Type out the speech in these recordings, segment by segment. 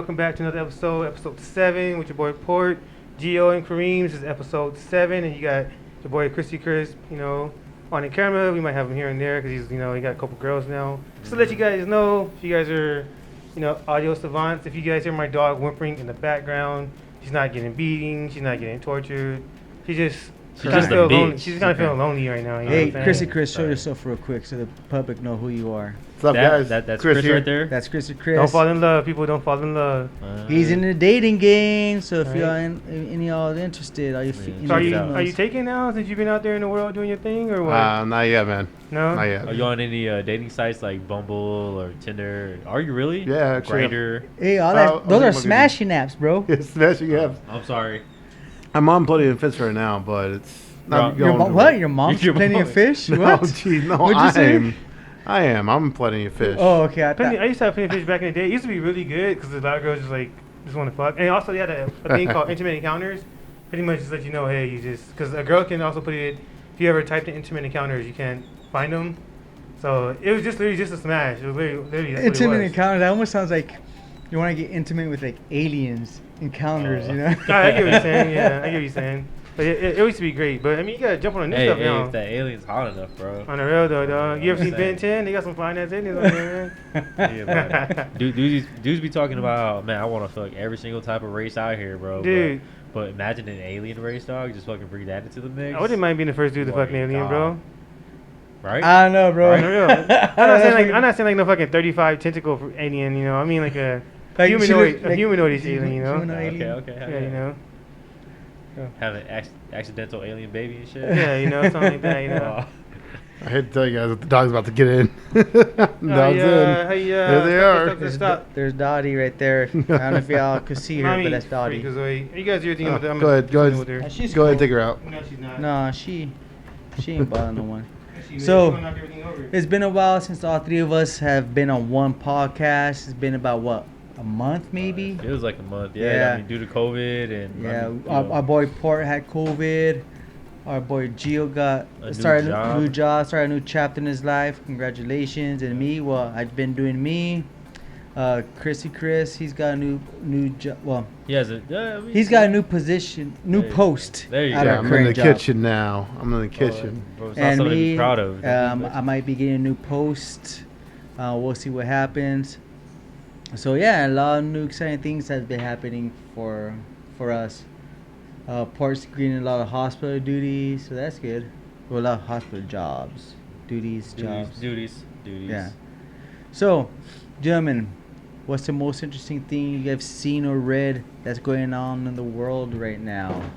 welcome back to another episode 7, with your boy Port, Gio, and Kareem. This is episode 7, and you got your boy Chris, on the camera. We might have him here and there because he got a couple girls now. Just to let you guys know, if you guys are, audio savants, if you guys hear my dog whimpering in the background, she's not getting beating, she's not getting tortured. She's just lonely. She's kind of feeling lonely right now. Hey, Chris, show yourself real quick so the public know who you are. What's up, guys? That's Chris right there. That's Chris. Don't fall in love, people. Don't fall in love. He's in the dating game, so if y'all any y'all interested, are you taking now since you've been out there in the world doing your thing, or what? Not yet, man. No, not yet. Are you on any dating sites like Bumble or Tinder? Are you really? Yeah, actually. Grindr. Hey, all that. Those are smashing apps, bro. Yeah, smashing apps. I'm sorry. I'm on Plenty of Fish right now, but it's not your going. What? Your mom's Plenty of Fish? No, What? geez, no, What'd you say? I am. I'm Plenty of Fish. Oh, okay. I used to have Plenty of Fish back in the day. It used to be really good because a lot of girls just want to fuck. And also they had a thing called intimate encounters. Pretty much just let you know, hey, because a girl can also put it. If you ever typed in intimate encounters, you can't find them. So it was just literally just a smash. It was literally that's intimate what it encounters. That almost sounds like you want to get intimate with like aliens encounters. I get what you're saying. Yeah, I get what you're saying. But it used to be great. But I mean, you gotta jump on the new stuff now. If that alien's hot enough, bro. On the real though, dog. You ever seen Ben 10? They got some fine ass aliens on there, man. Yeah, dudes be talking about, man, I want to fuck every single type of race out here, bro. Dude. But imagine an alien race, dog. Just fucking bring that into the mix. I wouldn't mind being the first dude to fuck an alien, bro. Right? I don't know, bro. Right? I'm not saying like no fucking 35 tentacle alien, I mean like a humanoid alien, Okay. Yeah, Have an accidental alien baby and shit. Yeah, something like that, I hate to tell you guys that the dog's about to get in. Dog's in. There they are. There's Dottie right there. I don't know if y'all could see her, but that's Dottie. You guys hear anything about Go ahead. Go ahead and take her out. No, she's not. No, she ain't bothering no one. So it's been a while since all three of us have been on one podcast. It's been about what? A month maybe? It was like a month, yeah. I mean, due to COVID and our boy Port had COVID. Our boy Gio started a new job, started a new chapter in his life. Congratulations. And me, well, I've been doing me. Chris, he's got a new job. Well, he's got a new position, post. There you go. I'm in the kitchen now. I'm in the kitchen. Bro, it's and not me, to be proud of. I might be getting a new post. We'll see what happens. So yeah, a lot of new exciting things has been happening for us. Port's getting a lot of hospital duties, so that's good. Well, a lot of hospital jobs, duties. Yeah. So, gentlemen, what's the most interesting thing you have seen or read that's going on in the world right now?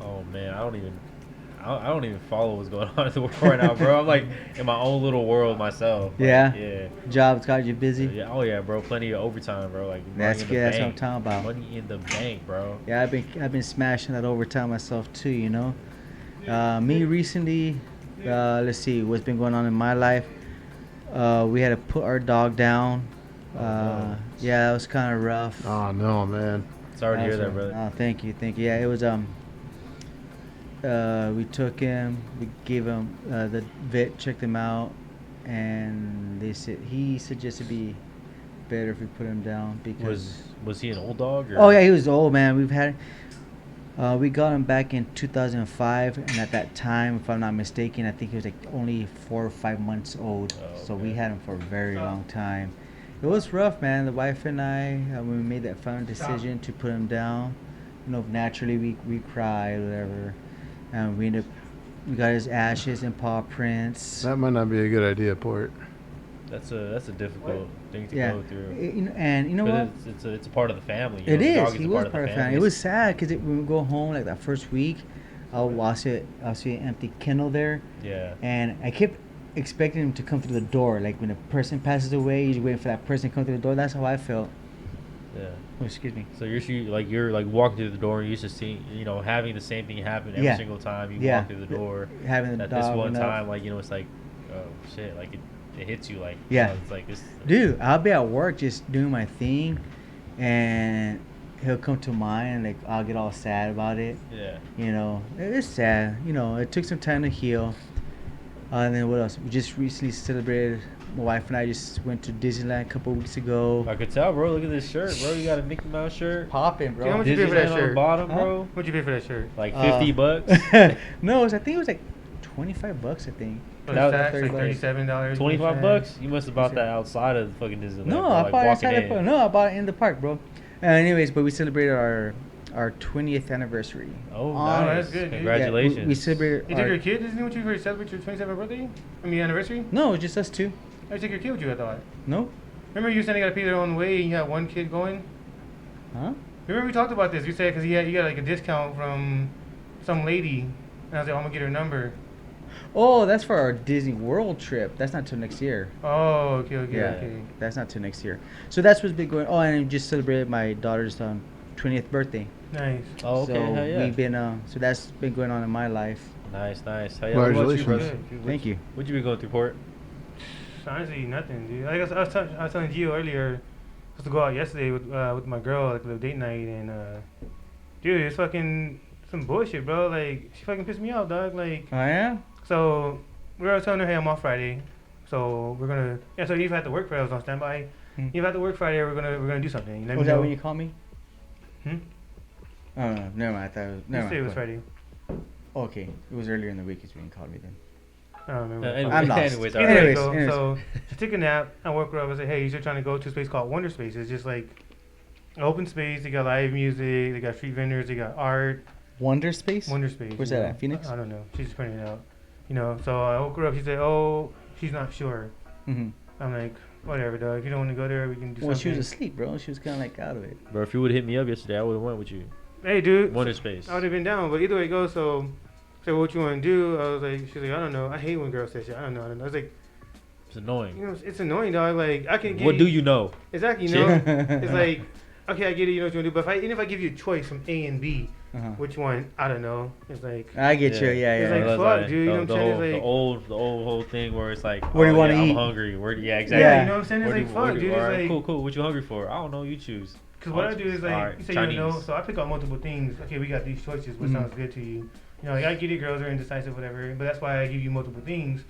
Oh man, I don't even follow what's going on in the world right now, bro. I'm like in my own little world myself. Yeah. Jobs got you busy. Yeah. Oh yeah, bro. Plenty of overtime, bro. Like that's good. That's what I'm talking about. Money in the bank, bro. Yeah, I've been smashing that overtime myself too. Me recently, let's see what's been going on in my life. We had to put our dog down. Yeah, it was kind of rough. Oh no, man. Sorry to hear that, brother. Oh, thank you. Yeah, it was we took him, we gave him the vet checked him out, and he suggested it'd be better if we put him down because was he an old dog? Or? Oh yeah, he was old, man. We got him back in 2005, and at that time, if I'm not mistaken, I think he was like only 4 or 5 months old. Oh, okay. So we had him for a very long time. It was rough, man. The wife and I, when we made that final decision to put him down, naturally we cried, whatever. And we got his ashes and paw prints. That might not be a good idea, Port. That's a difficult thing to go through. And you know what? It's a part of the family. It is. He was part of the family. It was sad because when we go home like that first week, I'll see an empty kennel there. Yeah. And I kept expecting him to come through the door. Like when a person passes away, you're waiting for that person to come through the door. That's how I felt. Yeah. Oh, excuse me. So you're walking through the door and you're used to seeing, having the same thing happen every single time you walk through the door. Having the dog. This one time, it's like, oh shit, like it hits you like. It's like this. Dude, I'll be at work just doing my thing, and he'll come to mine, and I'll get all sad about it. Yeah. It's sad. It took some time to heal. And then what else? We just recently celebrated My wife and I just went to Disneyland a couple weeks ago. I could tell, bro. Look at this shirt, bro. You got a Mickey Mouse shirt. Popping, Yeah, how bro. much you pay for that Disneyland on the shirt? bottom, Huh? bro. What'd you pay for that shirt? Like 50 bucks. No, I think it was like $25, I think. For That the was tax, like $30. $37. 25 bucks? You must have bought that outside of the fucking Disneyland. No, bro, I like bought it walking inside the in. park. No, I bought it in the park, bro. Anyways, but we celebrated our 20th anniversary. Oh, On- nice. that's good, dude. Congratulations. Yeah, we celebrated. You took your kid Disney with you for celebrate your 27th birthday? I mean anniversary? No, it was just us two. I took your kid with you, I thought. No? Remember you said they gotta pay their own way and you had one kid going? Huh? Remember we talked about this? You said because you got like a discount from some lady. And I was like, I'm gonna get her number. Oh, that's for our Disney World trip. That's not till next year. Oh, okay. Yeah, that's not till next year. So that's what's been going. Oh, and we just celebrated my daughter's 20th birthday. Nice. Oh, okay. So Hell yeah. we've been so that's been going on in my life. Nice. Hell yeah. What about you, Congratulations. brother? Thank you. What you been going through, Port? Honestly, nothing, dude. Like I was telling Gio earlier, I was to go out yesterday with my girl, like a date night, and dude, it's fucking some bullshit, bro. Like she fucking pissed me off, dog. Like Oh yeah. so we were telling her, hey, I'm off Friday, so we're gonna So if I have to work Friday, I was on standby. If I have to work Friday, we're gonna do something. You let Was me that know. when you called me? Hmm? Oh no, never mind. I thought it was. Never Yesterday mind. was Friday. Okay, it was earlier in the week. Is when you called me then. I don't remember. Anyway, I'm lost. anyways, Anyway, Anyways, go. anyways. So she took a nap. I woke her up. I said, "Hey, you're trying to go to a space called Wonder Space. It's just like an open space. They got live music. They got street vendors. They got art. Wonder Space. Wonder Space. Where's you that know? at? Phoenix? I don't know. She's just printing it out. You know. So I woke her up. She said, "Oh, she's not sure." Mm-hmm. I'm like, "Whatever, dog. If you don't want to go there, we can do Well, she something." was asleep, bro. She was kind of like out of it. Bro, if you would have hit me up yesterday, I would have went with you. Hey, dude. Wonder Space. I would have been down, but either way it goes. So, what you want to do? I was like, she's like, I don't know. I hate when girls say shit. I don't know. I was like, It's annoying. you know, it's annoying, dog. Like I can get. What do you know? Exactly, you know. It's like, okay, I get it. You know what you want to do, but even if I give you a choice from A and B, Uh-huh. which one? I don't know. It's like, I get you. Yeah, It's yeah. like, That's fuck, dude, you know what I'm saying? It's like- the old whole thing where it's like, Where do you wanna I'm eat? hungry. yeah, Exactly. you know what I'm saying? It's Where like, do- fuck, where do- dude. It's alright, like, cool. What you hungry for? I don't know. You choose. because what I do is like, Alright, you say you don't know, Chinese. so I pick out multiple things. Okay, we got these choices. What Mhm. sounds good to you? You know, like I get it, girls are indecisive, whatever. But that's why I give you multiple things,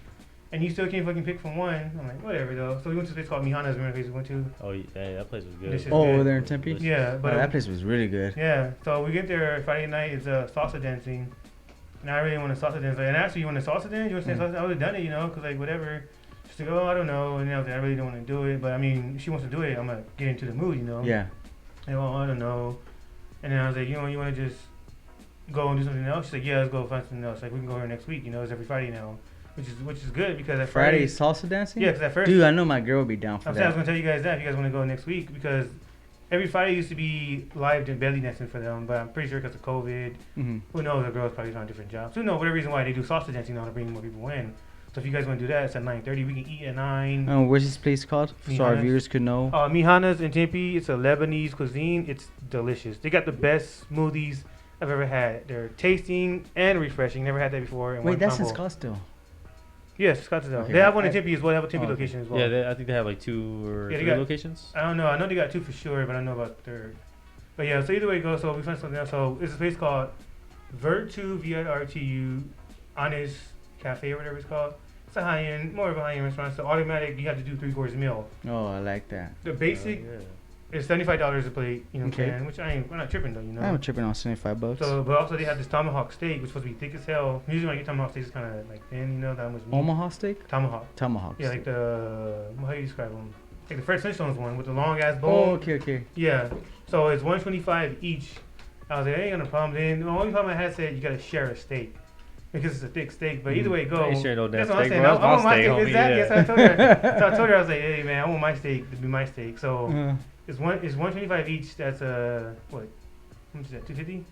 and you still can't fucking pick from one. I'm like, whatever though. So we went to this place called Mihana's. Remember the place we went to? Oh, yeah, that place was This good. is Oh, good. over there in Tempe. Yeah, but Oh, that place was really good. yeah. So we get there Friday night. It's salsa dancing, and I really want to salsa dance. Like, and actually, you want to salsa dance? You want to dance salsa? I would have done it, you know, because like whatever. She's like, oh, I don't know, and I was like, I really don't want to do it, but I mean, if she wants to do it, I'm gonna get into the mood, you know. Yeah. And well, I don't know. And then I was like, you know, you want to just go and do something else? She's like, yeah, let's go find something else. Like we can go here next week, you know. It's every Friday now, which is good because at Friday Friday, salsa dancing. yeah, because at first, Dude, I know my girl would be down for I was gonna that. tell you guys that if you guys want to go next week because every Friday used to be live belly dancing for them, but I'm pretty sure because of COVID, Mm-hmm. who knows, the girls probably on different jobs. Who knows, whatever reason why they do salsa dancing now to bring more people in. So if you guys want to do that, it's at 9:30. We can eat at 9. Where's this place called? So our Mihana's. viewers could know. Mihana's in Tempe. It's a Lebanese cuisine. It's delicious. They got the best smoothies I've ever had. They're tasting and refreshing. Never had that before. In Wait, one that's in combo. Scottsdale. Yes, Scottsdale. Okay, They have one in I- Tempe as well. They have a Tempe oh, okay. location as well. Yeah, I think they have like 2 or Yeah, they 3 got- locations. I don't know. I know they got 2 for sure, but I don't know about the third. But yeah, so either way it goes, so we found something else. So it's a place called Virtu, VIRTU, Honest Cafe or whatever it's called. It's a high-end, more of a high-end restaurant. So automatic, you have to do 3-course meal. Oh, I like that. The basic Yeah. is $75 a plate, you know what Okay. I'm saying? Which we're not tripping though, you know? I'm tripping on $75. So, but also they have this tomahawk steak, which is supposed to be thick as hell. Usually when I get tomahawk steak, it's kind of like thin, you know, that much meat. Omaha steak? Tomahawk. Tomahawk Yeah, steak. like how do you describe them? Like the Fred Flintstones one with the long ass bone. Oh, okay. Yeah. So it's $125 each. I was like, I ain't got no problem. Then the only problem I had said you gotta share a steak because it's a thick steak. But either way it I goes. ain't sharing no damn That's what I'm steak, saying. bro. I That's want my my steak, steak. homie, Exactly. yeah. So I told her. So I told her I was like, hey man, I want my steak to be my steak. So Uh, it's $125 each. That's what? How much is that? $250?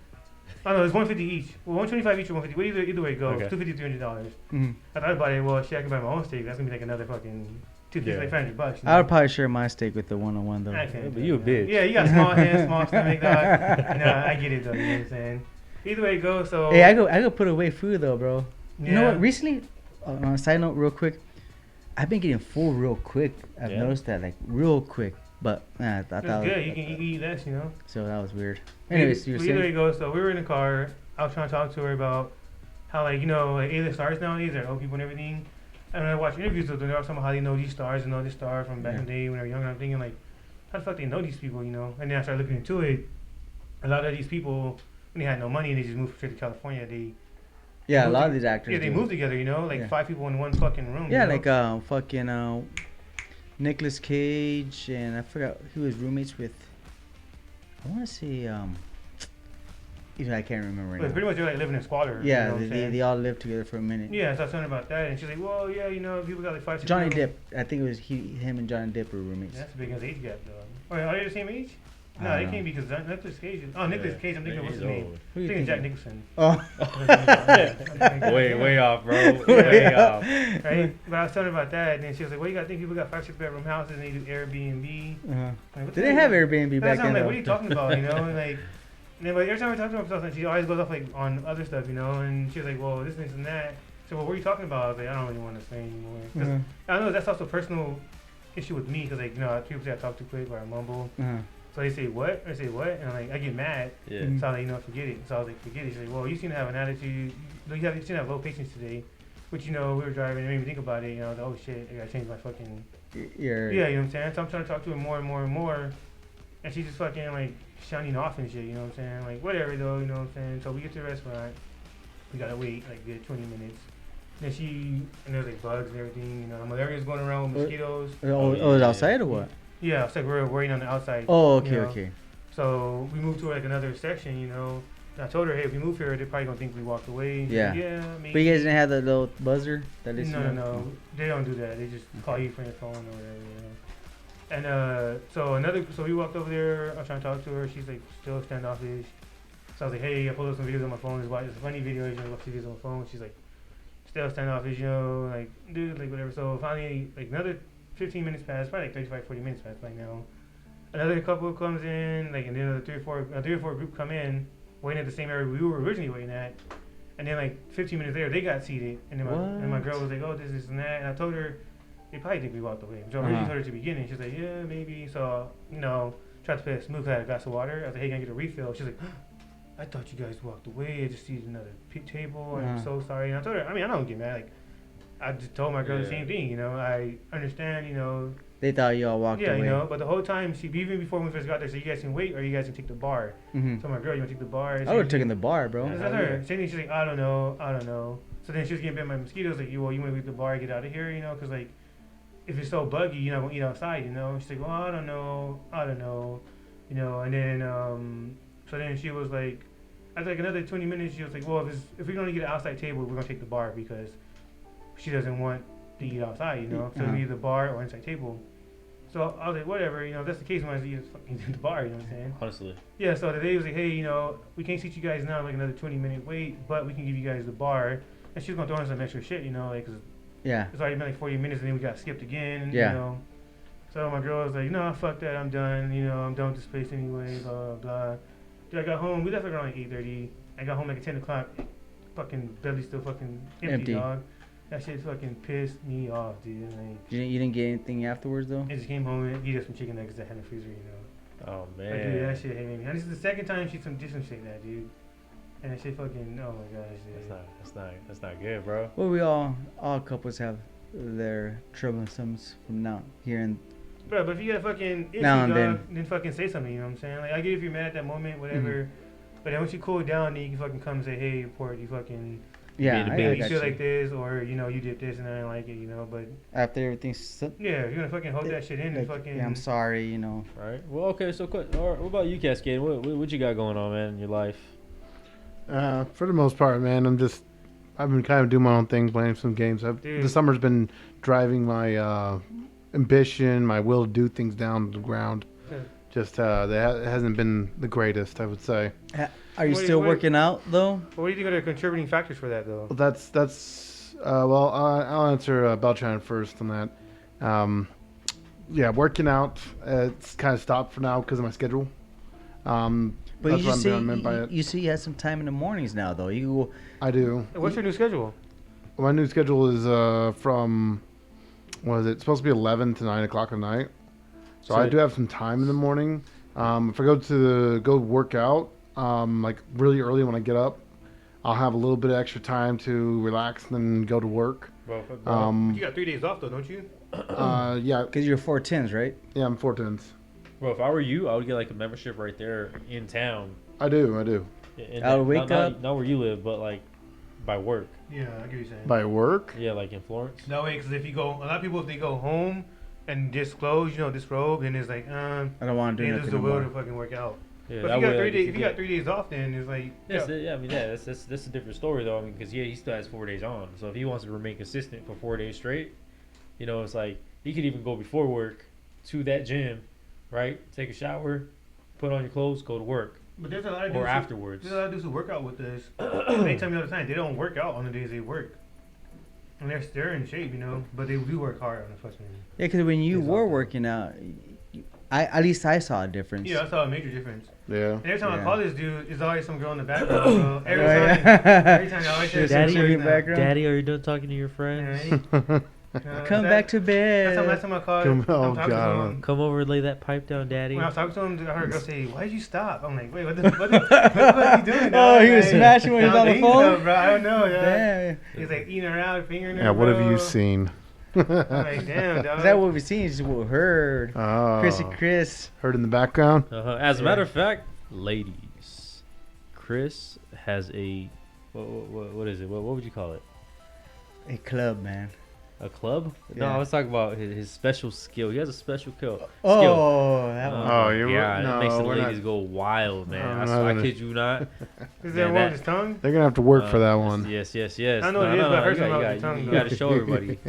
Oh no, it's $150 each. Well, $125 each or $150. Well, either way it goes. Okay. $250, $300. mhm. I thought about it. Well, shit, I can buy my own steak. That's gonna be like another fucking $250, Yeah. like $500. I would probably share my steak with the one-on-one though. I can't Yeah, do but you a that. bitch. Yeah, you got small hands, small stomach, dog. No, I get it though. You know what I'm saying? Either way it goes. So Hey, I go put away food though, bro. You know Yeah. what? Recently, on a side note, real quick, I've been getting full real quick. I've Yeah. noticed that, like, real quick. But I That's thought good. You can eat less, you know. so that was weird. Anyways, you were either way saying? it goes. So we were in the car. I was trying to talk to her about how, like, you know, like A-list stars nowadays, they're old people and everything. And when I watch interviews with them, they're all talking about how they know these stars and know this star from back in the day when they were younger. I'm thinking like, how the fuck they know these people, you know? And then I started looking into it. A lot of these people, when they had no money and they just moved straight to California, a lot of these actors. Yeah, they moved together, you know, like 5 people in one fucking room. Yeah, you know? like fucking Nicolas Cage and I forgot who his roommates with. I want to say I can't remember right But now. pretty much they're like living in squalor. Yeah, you know what I'm saying? they all lived together for a minute. Yeah, so I was talking about that, and she's like, well, yeah, you know, people got like 5, 6 Johnny people. Depp, I think it was him and Johnny Depp were roommates. That's a big age gap, though. Are they the same age? No, I they don't can't be because Nicolas Cage. Nicolas Cage. I'm thinking of what's his name? Who I'm you thinking Jack thinking? Nicholson. Oh. Way off, bro. Yeah. Way off. Right? But I was telling her about that, and then she was like, well, you got to think people got 5, 6 bedroom houses and they do Airbnb. Uh-huh. Like, what They the didn't hell? have Airbnb back That's then. like, though. what are you talking about, you know? And like, and then, but every time we talk about stuff, she always goes off like on other stuff, you know? And she was like, well, this and that. So, well, what are you talking about? I was like, I don't really want to say anymore. 'Cause Uh-huh. I know that's also a personal issue with me, because like, you know, people say I talk too quick or I mumble. Uh-huh. So they say what? I say what? And I'm like, I get mad. Yeah. Mhm. So I was like, you know, forget it. So I was like, forget it. She's like, well, you seem to have an attitude. You seem to have low patience today. Which, you know, we were driving and it made me think about it. You know, I was like, oh shit, I gotta change my fucking. You're, Yeah, you know what I'm saying? So I'm trying to talk to her more and more and more. And she's just fucking like shunning off and shit, you know what I'm saying? Like, whatever though, you know what I'm saying? So we get to the restaurant. We gotta wait like good 20 minutes. Then and there's like bugs and everything. You know, malaria's going around with mosquitoes. oh, it was outside or what? Yeah, it's like we're waiting on the outside. Oh, okay, you know. okay. So we moved to like another section, you know. And I told her, hey, if we move here, they're probably gonna think we walked away. She's Yeah. like, yeah, maybe. But you guys didn't have the little buzzer that is. No. They don't do that. They just call you from your phone or whatever, you know. And so we walked over there. I was trying to talk to her. She's like still standoffish. So I was like, hey, I pulled up some videos on my phone. Just watch this funny video. You know, watch videos on my phone. She's like, still standoffish, you know, like, dude, like whatever. So finally, like another 15 minutes passed, probably like 35, 40 minutes passed by now. Another couple comes in, like, and then a three or four group come in, waiting at the same area we were originally waiting at. And then like 15 minutes later, they got seated, and then my girl was like, oh, this and that. And I told her, they probably think we walked away. So I originally told her at the beginning. She's like, yeah, maybe. So, you know, tried to play it smooth, had a glass of water. I was like, hey, can I get a refill? She's like, I thought you guys walked away. I just see another table. I'm so sorry. And I told her, I mean, I don't get mad. Like, I just told my girl the same thing. You know, I understand. You know. They thought you all walked away. Yeah, you know. But the whole time, even before we first got there, so you guys can wait or you guys can take the bar. Mm-hmm. So my girl, you want to take the bar? I would have taken the bar, bro. That's her. Same thing. She's like, I don't know. So then she was getting bit by mosquitoes. Like, you want to leave the bar, get out of here, you know? Because like, if it's so buggy, you're not gonna eat outside, you know. She's like, well, I don't know, you know. And then so then she was like, after like another 20 minutes, she was like, well, if we're gonna get an outside table, we're gonna take the bar because she doesn't want to eat outside, you know. So either the bar or inside table. So I was like, whatever, you know, if that's the case, I might as well just fucking do the bar, you know what I'm saying? Honestly. Yeah, so today was like, hey, you know, we can't seat you guys now, like another 20-minute wait, but we can give you guys the bar. And she was going to throw in some extra shit, you know, like, cause it's already been like 40 minutes and then we got skipped again, you know. So my girl was like, no, fuck that, I'm done, you know, I'm done with this place anyway, blah, blah, blah. Dude, I got home, we left around like 8:30. I got home like at 10 o'clock, fucking belly still fucking empty. Dog. That shit fucking pissed me off, dude. Like, you didn't get anything afterwards, though? I just came home and eat up some chicken nuggets that had in the freezer, you know. Oh, man. Like, dude, that shit hate me. And this is the second time she did some shit like that, dude. And that shit fucking, oh my gosh, dude. That's not good, bro. Well, we all couples have their troublesomes from now, here and... Bro, but if you got a fucking issue, now and then fucking say something, you know what I'm saying? Like, I get if you're mad at that moment, whatever. Mm-hmm. But then once you cool it down, then you can fucking come and say, hey, report, you fucking... Yeah, I you feel like this, or, you know, you did this and I didn't like it, you know, but... After everything's... Yeah, you're gonna fucking hold that shit in and fucking... Yeah, I'm sorry, you know. Right. Well, okay, so quick. All right, what about you, Cascade? What you got going on, man, in your life? For the most part, man, I've been kind of doing my own thing, playing some games. The summer's been driving my ambition, my will to do things down to the ground. Yeah. Just that hasn't been the greatest, I would say. Are you still working out, though? What do you think are the contributing factors for that, though? Well, that's well, I'll answer Beltran first on that. Yeah, working out, it's kind of stopped for now because of my schedule. But that's what I'm meant by it. You see you have some time in the mornings now, though. I do. What's your new schedule? My new schedule is from, what is it? It's supposed to be 11 to 9 o'clock at night. So I do have some time in the morning. If I go work out, like really early when I get up, I'll have a little bit of extra time to relax and then go to work. Bro, But you got 3 days off though, don't you? Yeah, Because you're 410s, right? yeah, I'm 410s. bro, if I were you, I would get like a membership right there in town. I do. I would wake up. Not where you live, but like by work. Yeah, I get what you're saying. By work? Yeah, like in Florence. That way, because if you go, a lot of people if they go home and disclose, disrobe, then it's like, I don't want to they do lose nothing the will to anymore. fucking work out. Yeah, But that if you got way, 3 like, days, you if you got get- 3 days off, then it's like, Yes, yeah, I mean, yeah, that's a different story though. I mean, because he still has 4 days on. So if he wants to remain consistent for 4 days straight, it's like he could even go before work to that gym, right? Take a shower, put on your clothes, go to work, But there's a lot of or dudes afterwards. There's a lot of dudes who work out with this. They tell me all the time they don't work out on the days they work, and they're in shape, but they do work hard on the fucking. Yeah, because when you Days were off. working out, at least I saw a difference. Yeah, I saw a major difference. Yeah. And every time I Yeah. call this dude, there's always some girl in the background. Bro. Every Right. time, every time, I always say Just some in shit the now. background. Daddy, are you done talking to your friends? Right? Come back to bed. Last time I called, Oh, I'm talking God. to him. Come over and lay that pipe down, Daddy. When I was talking to him, I heard a girl say, "Why did you stop?" I'm like, "Wait, what the fuck he doing?" Oh, dog?" he was Like, smashing when he was I on the think so, phone? bro. I don't know. Dog. Damn. He's like eating her out, fingering her. Yeah, what have bro. you seen? I'm like, damn, dog. Is that what we've seen? Is what we heard. Oh. Chrissy Chris. Heard in the background? As a matter of fact, ladies, Chris has a what is it? What would you call it? A club, man. A club? No, Yeah. I was talking about his special skill. He has a special skill. Oh, that one. Oh, you're yeah, no, it makes the we're ladies not- go wild, man. I'm I, not I gonna- kid you not. Is Yeah, that one that- with his tongue? They're gonna have to work for that one. Yes. I know it is, but I heard you something about got, the tongue, you though. got to show everybody.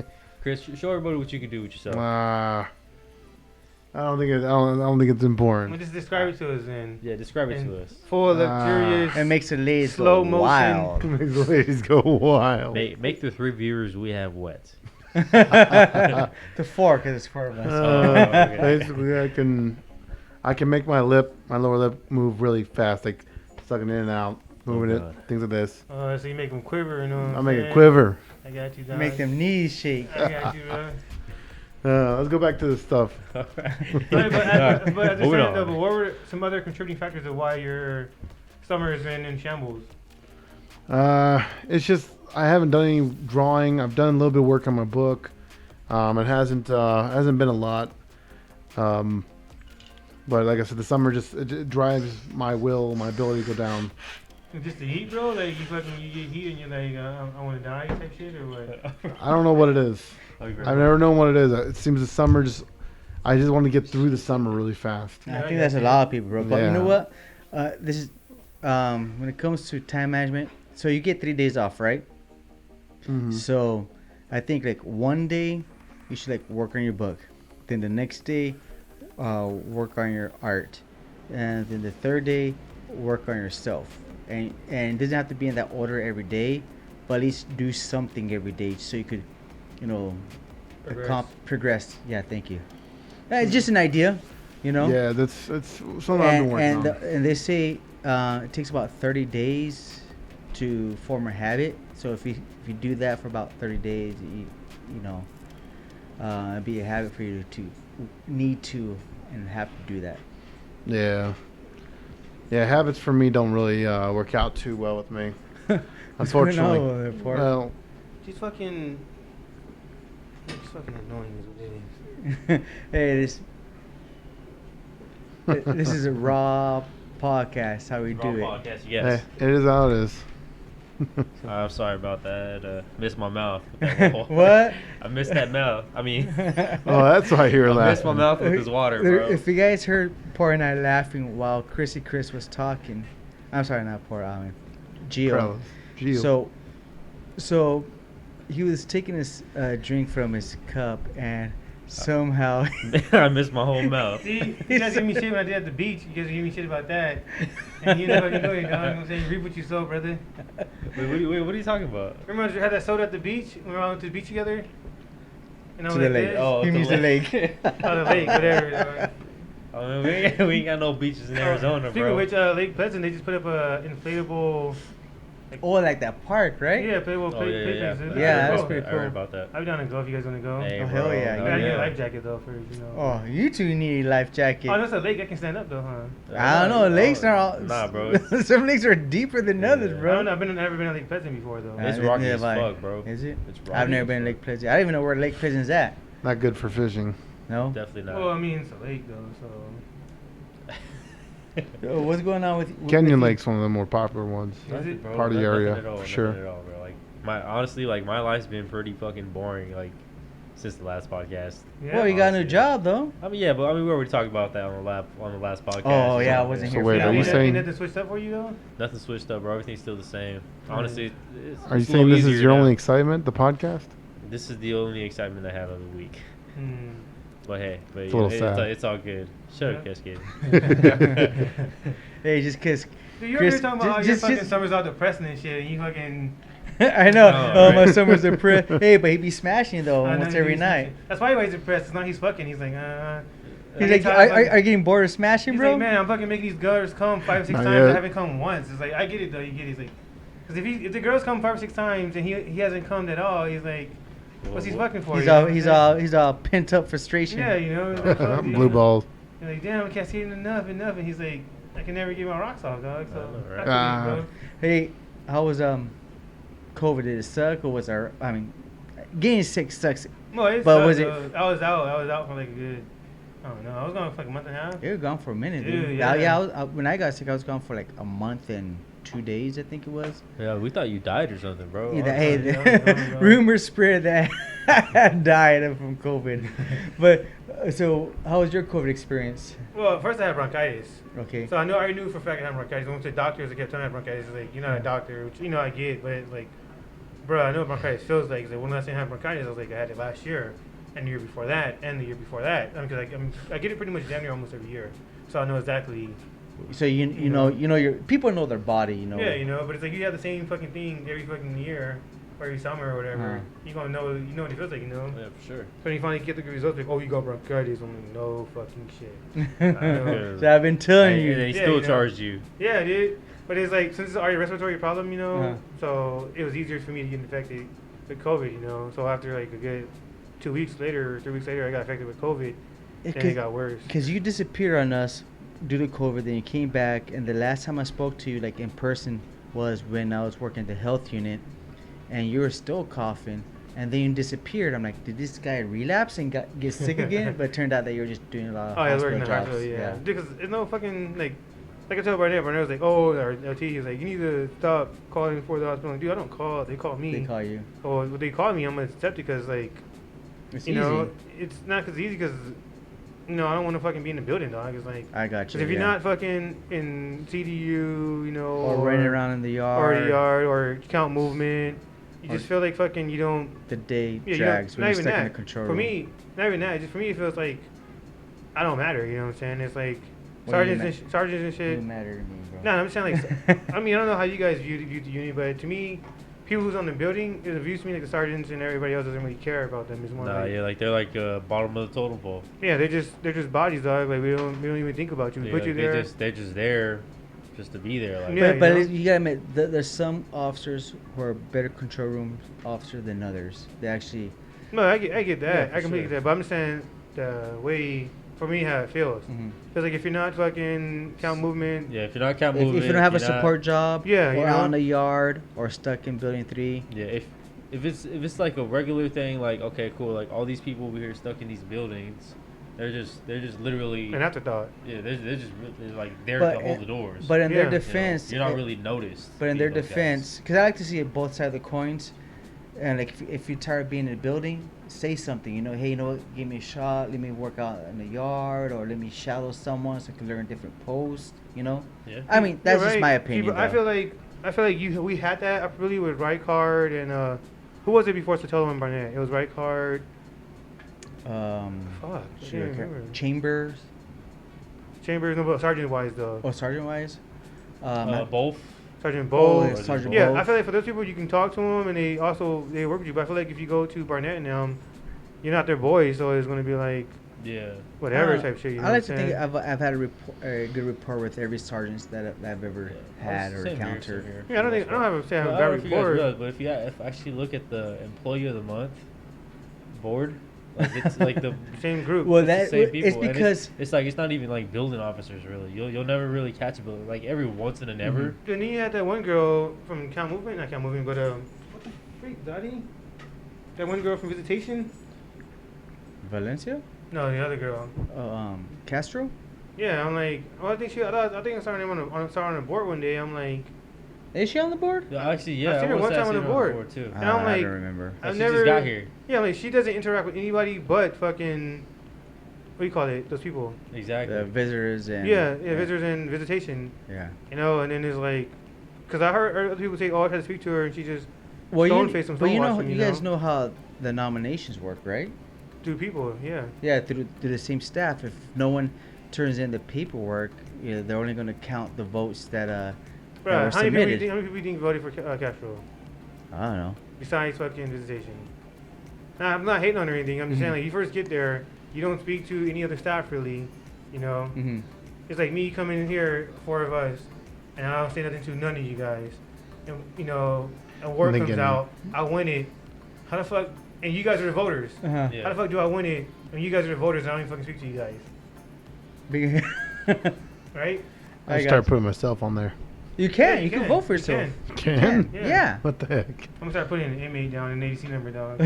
Chris, show everybody what you can do with yourself. I don't think it's Well, important. just describe it to us then. Yeah, describe it And to us. full luxurious. It makes the ladies Slow go motion. wild. Makes the ladies go wild. Make the 3 viewers we have wet. The 4, because it's 4 of us. okay. Basically, I can make my lower lip move really fast, like sucking in and out, moving God. it, things like this. So you make them quiver, you know? What I I'm make it saying? quiver. I got you, dog. Make them knees shake. I got you, bro. Let's go back to the stuff. But at the Moving same on. though, but what were some other contributing factors of why your summer has been in shambles? It's just I haven't done any drawing. I've done a little bit of work on my book. It hasn't been a lot. But like I said, the summer it drives my ability to go down. Just the heat, bro? Like you get heat and you're like, I want to die type shit or what? I don't know what it is. I've never known what it is. It seems the summer I just want to get through the summer really fast. I Yeah, think I that's a got lot of people, bro. But you Yeah. know what? This is when it comes to time management. So you get 3 days off, right? Mhm. So I think like one day you should like work on your book. Then the next day, work on your art, and then the third day, work on yourself. And it doesn't have to be in that order every day, but at least do something every day so you could, progress. Yeah, thank you. It's just an idea, Yeah, that's something I've been working on. And they say it takes about 30 days to form a habit. So if you do that for about 30 days, it'd be a habit for you to need to and have to do that. Yeah. Yeah, habits for me don't really work out too well with me. Unfortunately. Well, Just fucking annoying is what it is. Hey, this is a raw podcast. How we do it. Podcast, yes. hey, it is how it is. I'm sorry about that. Missed my mouth. with that whole- What? I missed that mouth. I mean, Oh, that's why you were I missed my laughing. mouth with this water, bro. If you guys heard Poor and I laughing while Chris was talking, I'm sorry, not Poor, Gio. Carlos, Gio. So he was taking his drink from his cup and somehow I missed my whole mouth. See, you guys give me shit when I did at the beach. You guys give me shit about that. And you know, you dog. I'm saying, reap what you sow, brother. Wait, what are you talking about? Remember I had that soda at the beach when we went to the beach together? And I to was the like lake. this. Oh, He to means the the lake. Oh, the lake, whatever. dog. I mean, we ain't got no beaches in Arizona, Speaking bro. of which, Lake Pleasant, they just put up a inflatable like that park, right? Yeah, play Yeah, places. Yeah, that's Cool. pretty I heard cool. about that. I'll be down to go if you guys want to go. Hey, Oh, bro, hell yeah, You hell gotta get yeah. a life jacket though first, you know. Oh, you two need a life jacket. Oh, that's a lake. I can stand up though, huh? I don't know. Lakes are all. Nah, bro. Some lakes are deeper than others, Yeah. I bro. don't know. I've never been on Lake Pleasant before though. Yeah. It's neither rocky have as I. fuck, bro. Is it? It's rocky I've never as been in fuck. Lake Pleasant. I don't even know where Lake Pleasant's at. Not good for fishing. No. Definitely not. Well, I mean, it's a lake though, so. What's going on with Canyon with you? Lake's one of the more popular ones. Is it? Bro, Party nothing area, at all, for nothing sure. at all, bro. Like honestly, like my life's been pretty fucking boring. Like since the last podcast. Yeah. Well, you got a new honestly. job though. I mean, yeah, but I mean, we already talked about that on the last podcast. Oh, It's yeah, I all- wasn't So here wait, for are that you one. saying- nothing switched up for you though? Nothing switched up, bro. Everything's still the same. Honestly, it's Are you it's a saying little this is easier your now. only excitement, the podcast? This is the only excitement I have of the week. Hmm. But hey, It's a little sad. it's all good. Shut up, Yeah. Cascade. Hey, just kiss. Dude, you're Chris, here talking about how your just- fucking just- summer's all depressing and shit, and you fucking. I know. Oh, Oh, my right. summer's depressed. Hey, but he be smashing though I know almost you every do night. something. That's why he's depressed. It's not he's fucking. He's like, He's like, are you getting bored of smashing, He's bro? like, man, I'm fucking making these girls come 5 or 6 Not times. yet. I haven't come once. It's like, I get it though. You get it. He's like, because if the girls come 5 or 6 times and he hasn't come at all, he's like, what's he fucking for? He's you know all what I'm he's saying? all he's all pent up frustration. Yeah, you know. it's like, Blue balls. You're like, damn, I can't see enough, and he's like, I can never get my rocks off, dog. So, I know, right? I feel you, bro. Hey, how was COVID? Did it suck or was getting sick sucks? No, it But sucked, was it- though. I was out for like a good, I don't know. I was gone for like a month and a half. You were gone for a minute, dude. Dude, Yeah, yeah. when I got sick, I was gone for like a month and 2 days, I think it was. Yeah, we thought you died or something, bro. Yeah, yeah, hey, I was gone, bro. rumors spread that I died from COVID. But so, how was your COVID experience? Well, first I had bronchitis. Okay. So I already knew for a fact I had bronchitis. I went to doctors. They kept telling me I had bronchitis. It's like, you're not a doctor, which, I get, but it's like, bro, I know what bronchitis feels like. It's like, when last time I had bronchitis, I was like, I had it last year, and the year before that, and the year before that. Because I get it pretty much damn near almost every year. So I know exactly. So you know your people know their body, you know. Yeah, but it's like you have the same fucking thing every fucking year or every summer or whatever. You gonna know, what it feels like, Yeah, for sure. So when you finally get the results, like, oh, you got bronchitis. I'm like, no fucking shit. know. So I've been telling And you. they Yeah, still you know. charged you. Yeah, dude. But it's like, since it's already a respiratory problem, Uh-huh. so it was easier for me to get infected with COVID, So after like a good 2 weeks later or 3 weeks later, I got infected with COVID, and it got worse. Because you disappeared on us due to COVID, then you came back, and the last time I spoke to you, like in person, was when I was working at the health unit, and you were still coughing, and then you disappeared. I'm like, did this guy relapse and get sick again? But it turned out that you were just doing a lot of Oh, I was working hospital in the jobs. hospital, yeah. Because it's no fucking, like I told Barnett was like, oh, our LT, he's like, you need to stop calling for the hospital. I'm like, dude, I don't call, they call me. They call you. Oh, when they call me, I'm gonna accept it because, like, It's you easy. know, it's not because easy because, I don't want to fucking be in the building, dog. It's like, I got because you. if you're yeah. not fucking in CDU, or running around in the yard, or the yard, or count movement, you Or- just feel like fucking you don't. the day Yeah, drags not when you're even stuck in that. the control For room. me, not even that. Just for me, it feels like I don't matter. You know what I'm saying? It's like Well, you sergeants and It shit. doesn't matter to me, bro. No, I'm saying like, I mean, I don't know how you guys view the uni, but to me, people who's on the building, it views to me like the sergeants and everybody else doesn't really care about them. It's more Nah, like, yeah, like they're like bottom of the totem pole. yeah, they're just bodies, dog. Like we don't even think about you. We Yeah, put you like, there. they're just there, just to be there. Like, Yeah, But you know? you gotta admit, there's some officers who are better control room officers than others. They actually, No, I get that. Yeah, I completely sure. get that. But I'm just saying the way for me how it feels. Because like if you're not fucking count movement, yeah, if you're not count if moving, you don't have a if you're not- support job, Yeah, or you know? on the yard, or stuck in building 3, Yeah, if it's like a regular thing, like okay, cool, like all these people over here stuck in these buildings, they're just literally, an afterthought. yeah, they're just they're like there But, to hold the doors. but in Yeah. their You know, defense, you're not really noticed. But in being their those guys. defense, because I like to see it both sides of the coins, and like if you're tired of being in a building, say something. Hey, you know what? Give me a shot. Let me work out in the yard, or let me shadow someone so I can learn different posts. Yeah. I mean, that's You're just right. my opinion. I though. feel like we had that really with Rykard and who was it before Sotelo and Barnett? It was Rykard. Fuck, I Sure, can't remember. Chambers Chambers, no, but Sergeant Wise though. or Sergeant Wise. Both. Sergeant Oh, Bowl. yeah, Sergeant Yeah, Bowl. I feel like for those people you can talk to them and they work with you. But I feel like if you go to Barnett and them, you're not their boy, so it's gonna be like Yeah. whatever type shit. You know I like what to I'm think saying? I've had a good rapport with every sergeant that I've ever had or encountered. Yeah, I don't have to say I have a I bad don't know if you guys rapport. realize, but if actually look at the employee of the month board, like it's like the Same group. Well, it's the that same people. it's and because it's like it's not even like building officers really. You'll never really catch a building. Like every once in a never. Mhm. Then you had that one girl from Count Movement, not Count Movement, but what the freak, Dottie? That one girl from Visitation? Valencia, No, the other girl. Castro. Yeah, I'm like, well, I think I saw her name on the board one day. I'm like, Is she on the board? Yeah, actually, yeah. I've seen her wanna one say I time on seen the her board. too. And I'm I like- don't remember. I've She never just got here. Yeah, like she doesn't interact with anybody but fucking, what do you call it? Those people. Exactly. The visitors and Yeah, visitors and visitation. Yeah. You know, and then there's like, because I heard other people say, oh, I tried to speak to her, and she just Well, stone face them, but you know, stonewashed them, you guys know how the nominations work, right? do people, yeah. Yeah, through the same staff. If no one turns in the paperwork, you know, they're only going to count the votes that that were Bruh, how many submitted. people you think voted for Castro? I don't know. Besides fucking visitation. Nah, I'm not hating on her or anything. I'm just saying, like, you first get there, you don't speak to any other staff really, you know. Mm-hmm. It's like me coming in here, 4 of us, and I don't say nothing to none of you guys. And, you know, a word And they comes get out, I win it. How the fuck, and you guys are the voters. Uh-huh. Yeah. How the fuck do I win it when you guys are the voters and I don't even fucking speak to you guys? Right? I I start got putting myself on there. You can. Yeah, you can vote for You yourself. can. Can? Yeah. Yeah. What the heck? I'm gonna start putting an inmate down, an ADC number, dog.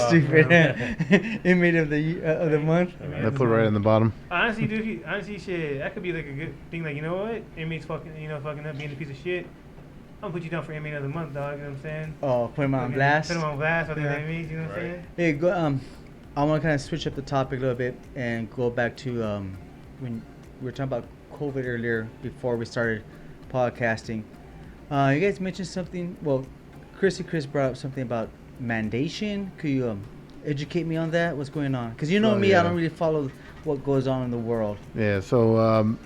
Stupid. Yeah. Inmate of the month. Yeah. I put it right in the bottom. Honestly, dude, honestly, shit, that could be like a good thing. Like, you know what? Inmates fucking up being a piece of shit. I'm gonna put you down for inmate of the month, dog. You know what I'm saying? Oh, put him on Fucking blast. Put him on blast. Other Yeah. inmates, you know what I'm Right. saying? Hey, go. I want to kind of switch up the topic a little bit and go back to when we were talking about COVID earlier before we started podcasting. You guys mentioned something. Well, Chris brought up something about mandation. Could you educate me on that? What's going on? Because you know Oh, me, I yeah. don't really follow what goes on in the world. Yeah, so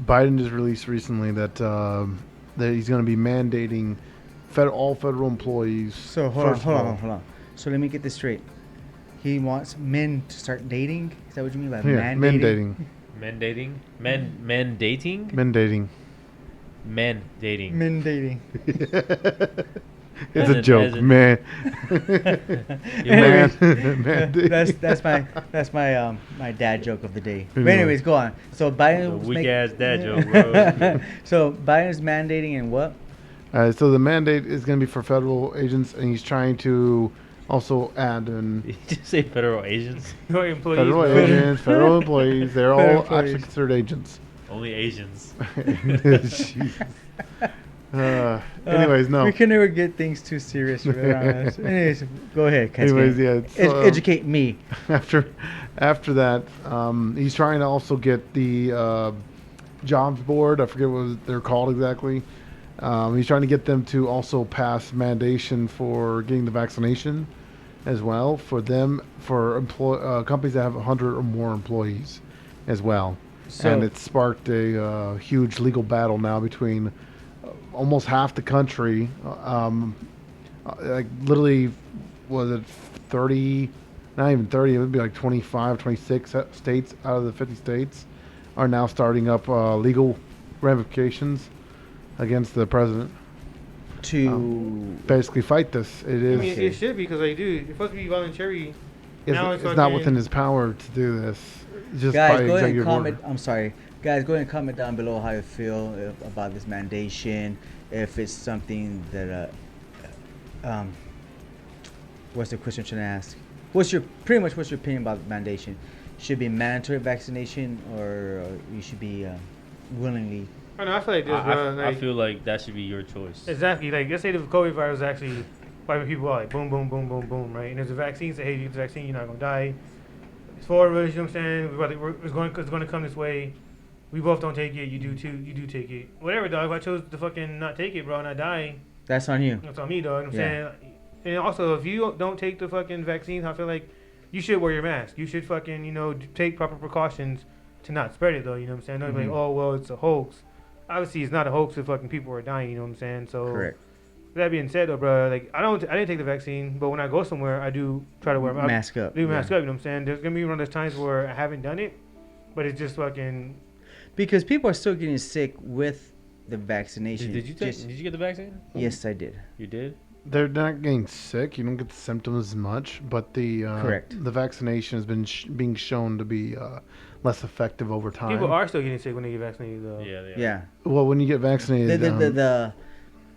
Biden just released recently that he's going to be mandating all federal employees. So hold on. So let me get this straight. He wants men to start dating. Is that what you mean by Yeah, mandating? men dating. Men dating? Men dating. Men dating. Men dating. It's As a in- joke, as in- man. Anyways, Man dating. that's my my dad joke of the day. But Anyway. anyways, go on. So Biden The weak ass dad joke, bro. So Biden's mandating and what? So the mandate is going to be for federal agents, and he's trying to also add in Did you just say federal agents? Your employees. federal bro. agents, federal employees. They're all Federal actually employees. considered agents. Only Asians. Jesus. Anyways, no. We can never get things too serious around us. Anyways, go ahead. Cascade. Anyways, yeah. it's, Educate me. after that, he's trying to also get the jobs board. I forget what they're called exactly. He's trying to get them to also pass mandation for getting the vaccination as well for them for companies that have 100 or more employees as well. So- And it's sparked a huge legal battle now between almost half the country. Like literally, was it 30? Not even 30. It would be like 25, 26 states out of the 50 states are now starting up legal ramifications against the president. To Basically, fight this. It I is. mean, it should be because they do. It's supposed to be voluntary. It's, now it's not fucking- within his power to do this. Just guys, by go ahead and executive comment. order. I'm sorry, guys. Go ahead and comment down below how you feel about this mandation. If it's something that, what's the question I'm trying to ask? What's your opinion about mandation? Should be mandatory vaccination, or you should be willingly? I know. I feel like this, bro. I Like, feel like that should be your choice. exactly. Like, let's say the COVID virus actually wiping people out, like boom, boom, boom, boom, boom, right? And there's a vaccine. Say, hey, you get the vaccine, you're not gonna die. It's for us. You know what I'm saying? It's going to come this way. We both don't take it. You do too. You do take it. Whatever, dog. If I chose to fucking not take it, bro, and I die, That's on you. that's on me, dog. You know what I'm Yeah. saying? And also, if you don't take the fucking vaccine, I feel like you should wear your mask. You should fucking, take proper precautions to not spread it, though. You know what I'm saying? Don't be Mhm. like, oh, well, it's a hoax. Obviously, it's not a hoax if fucking people are dying. You know what I'm saying? So Correct. That being said, though, bro, like I didn't take the vaccine, but when I go somewhere, I do try to wear Mask up. mask up. You know what I'm saying? There's gonna be one of those times where I haven't done it, but it's just fucking. Because people are still getting sick with the vaccination. Did you get the vaccine? Yes, I did. You did? They're not getting sick. You don't get the symptoms as much, but Correct. the vaccination has been being shown to be less effective over time. People are still getting sick when they get vaccinated, though. Yeah. Yeah. Well, when you get vaccinated, No,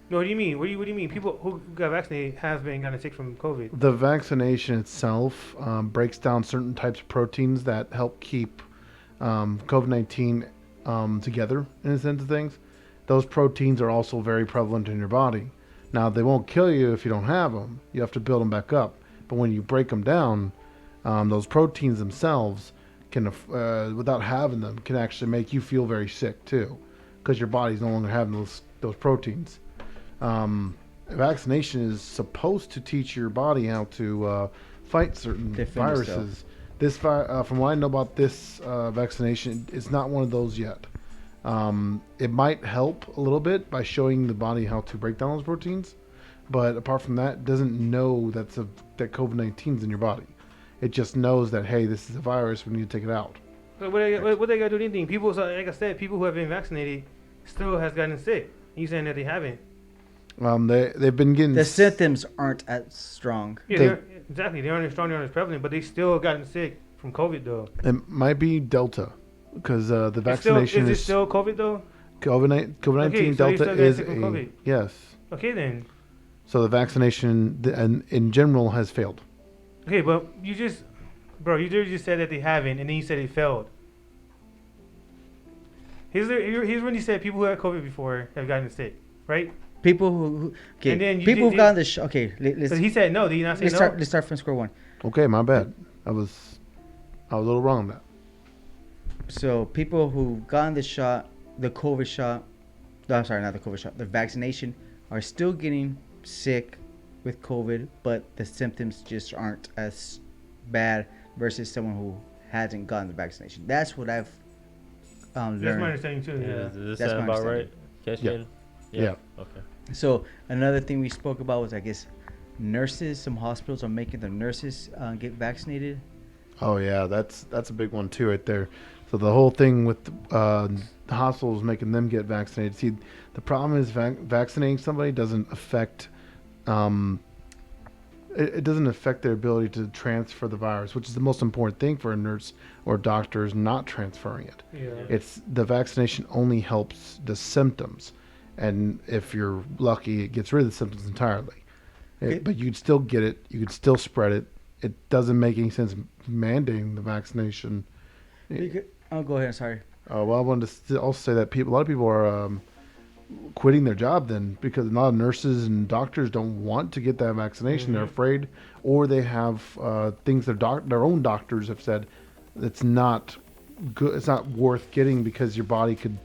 what do you mean? What do you mean? People who got vaccinated have been gotten sick from COVID. the vaccination itself breaks down certain types of proteins that help keep COVID-19 together in a sense of things. Those proteins are also very prevalent in your body. Now, they won't kill you if you don't have them. You have to build them back up. But when you break them down, those proteins themselves can, without having them, can actually make you feel very sick too, because your body's no longer having those proteins. Vaccination is supposed to teach your body how to fight certain Defend viruses. From what I know about this vaccination, it's not one of those yet. It might help a little bit by showing the body how to break down those proteins, but apart from that, it doesn't know that COVID-19 is in your body. It just knows that, hey, this is a virus, we need to take it out. So what they got to do anything? People, so like I said, people who have been vaccinated still has gotten sick. You saying that they haven't? They've been getting the symptoms aren't as strong. Yeah, exactly. They aren't as strong, they aren't as prevalent, but they still gotten sick from COVID though. It might be Delta, because the vaccination is it still COVID though? COVID-19 Okay, so you Delta still got is sick from COVID? Yes. Okay then. So the vaccination in general has failed. Okay, but you just said that they haven't, and then you said it failed. Here's when you said people who had COVID before have gotten sick, right? People who okay, And then people who've gotten the okay. So he said no. Did you not say no? Let's start from square one. Okay, my bad. I was a little wrong on that. So people who've gotten the shot, the COVID shot, no, I'm sorry, not the COVID shot, the vaccination, are still getting sick with COVID, but the symptoms just aren't as bad versus someone who hasn't gotten the vaccination. That's what I've learned. That's my understanding too. Yeah. Does this That's sound my about right? understanding. Yeah. Okay. So another thing we spoke about was, I guess, nurses. Some hospitals are making their nurses get vaccinated. Oh yeah, that's a big one too, right there. So the whole thing with the hospitals making them get vaccinated. See, the problem is vaccinating somebody doesn't affect. It doesn't affect their ability to transfer the virus, which is the most important thing for a nurse or doctor, is not transferring it. Yeah. It's the vaccination only helps the symptoms, and if you're lucky, it gets rid of the symptoms entirely. But you'd still get it. You could still spread it. It doesn't make any sense mandating the vaccination. Oh, go ahead. Sorry. Well, I wanted to also say that a lot of people are quitting their job then, because a lot of nurses and doctors don't want to get that vaccination. They're afraid, or they have things their own doctors have said it's not good. It's not worth getting because your body could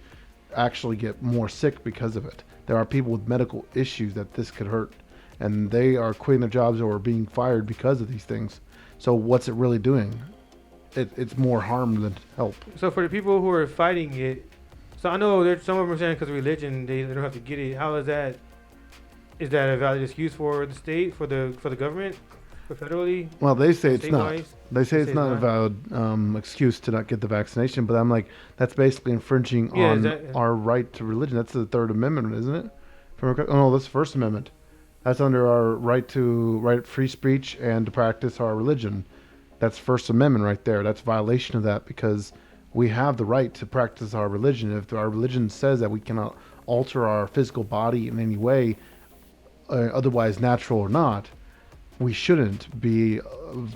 actually get more sick because of it. There are people with medical issues that this could hurt, and they are quitting their jobs or being fired because of these things. So what's it really doing? It's more harm than help. So for the people who are fighting it, so I know there's some of them are saying because of religion they don't have to get it. How is that? Is that a valid excuse for the state, for the government, for federally? Well, they say it's not. State-wise? They say it's not a valid excuse to not get the vaccination, but I'm like, that's basically infringing on our right to religion. That's the Third Amendment, isn't it? Oh no, that's the First Amendment. That's under our right to free speech and to practice our religion. That's First Amendment right there. That's a violation of that, because we have the right to practice our religion. If our religion says that we cannot alter our physical body in any way, otherwise natural or not, we shouldn't be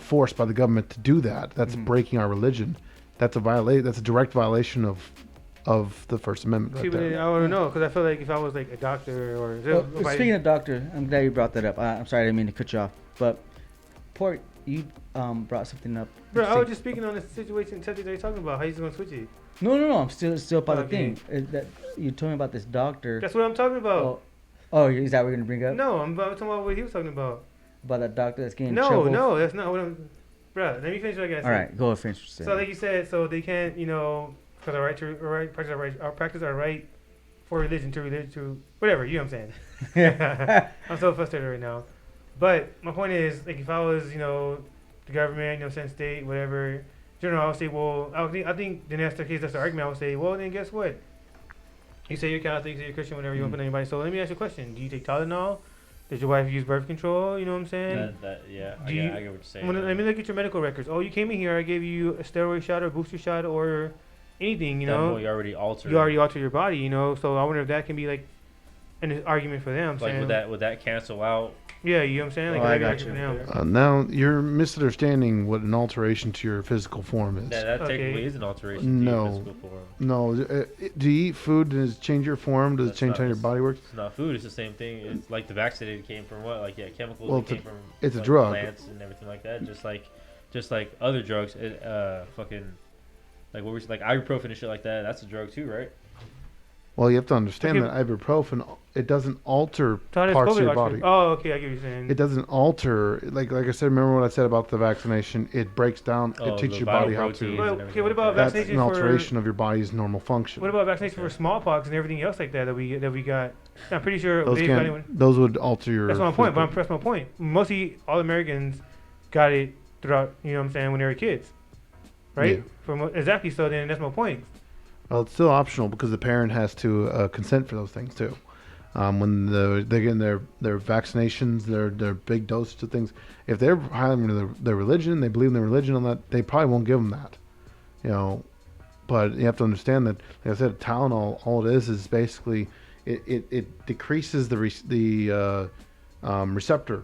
forced by the government to do that. That's breaking our religion. That's a direct violation of the First Amendment. Right there. I want to know, because I feel like if I was like a doctor or speaking of doctor, I'm glad you brought that up. I'm sorry, I didn't mean to cut you off, but Port, you brought something up. Bro, I was just speaking on the situation that you're talking about. How you going to switch it? No. I'm still about the thing. That you told me about this doctor. That's what I'm talking about. Oh, is that what we're gonna bring up? No, I'm talking about what he was talking about. About that doctor that's getting in trouble? No, that's not what I'm. Bro, let me finish what I got to say. All right, go ahead, finish. So like you said, so they can't, because our right to practice our right for religion to whatever. You know what I'm saying? I'm so frustrated right now. But my point is, like, if I was, the government, you know, what I'm saying, state, whatever, general, I would say, well, I think then that's the case. That's the argument. I would say, well, then guess what? You say you're Catholic, you say you're Christian, whatever. You don't put anybody. So let me ask you a question: do you take Tylenol? Does your wife use birth control? You know what I'm saying? Yeah, I Do get what you're saying. Let me look at your medical records. Oh, you came in here. I gave you a steroid shot or booster shot or anything. You know, you already altered. You already altered your body. You know, so I wonder if that can be like an argument for them. Like would that cancel out? Yeah, you know what I'm saying? Like, I got you. Now you're misunderstanding what an alteration to your physical form is. That technically is an alteration to your physical form. No. Do you eat food? Does it change your form? Does it change how your body works? It's not food. It's the same thing. It's like the vaccinated came from what? Like chemicals. Well, that came from it's like, a drug. Plants and everything like that. Just like other drugs. Fucking like what we like ibuprofen and shit like that. That's a drug too, right? Well, you have to understand that ibuprofen, it doesn't alter parts of your body. Oh, okay, I get what you're saying. It doesn't alter, like I said, remember what I said about the vaccination? It breaks down, it teaches your body how to. Well, okay, what about That's vaccination an alteration of your body's normal function. What about vaccination for smallpox and everything else like that we got? I'm pretty sure those would alter your. That's my point. But that's my point. Mostly all Americans got it throughout. You know what I'm saying? When they were kids, right? Yeah. Exactly. So then that's my point. Well, it's still optional because the parent has to consent for those things too. When they're getting their vaccinations, their big doses of things, if they're highly into their religion, they believe in their religion on that, they probably won't give them that. You know, but you have to understand that, like I said, Tylenol, all it is basically it decreases the receptor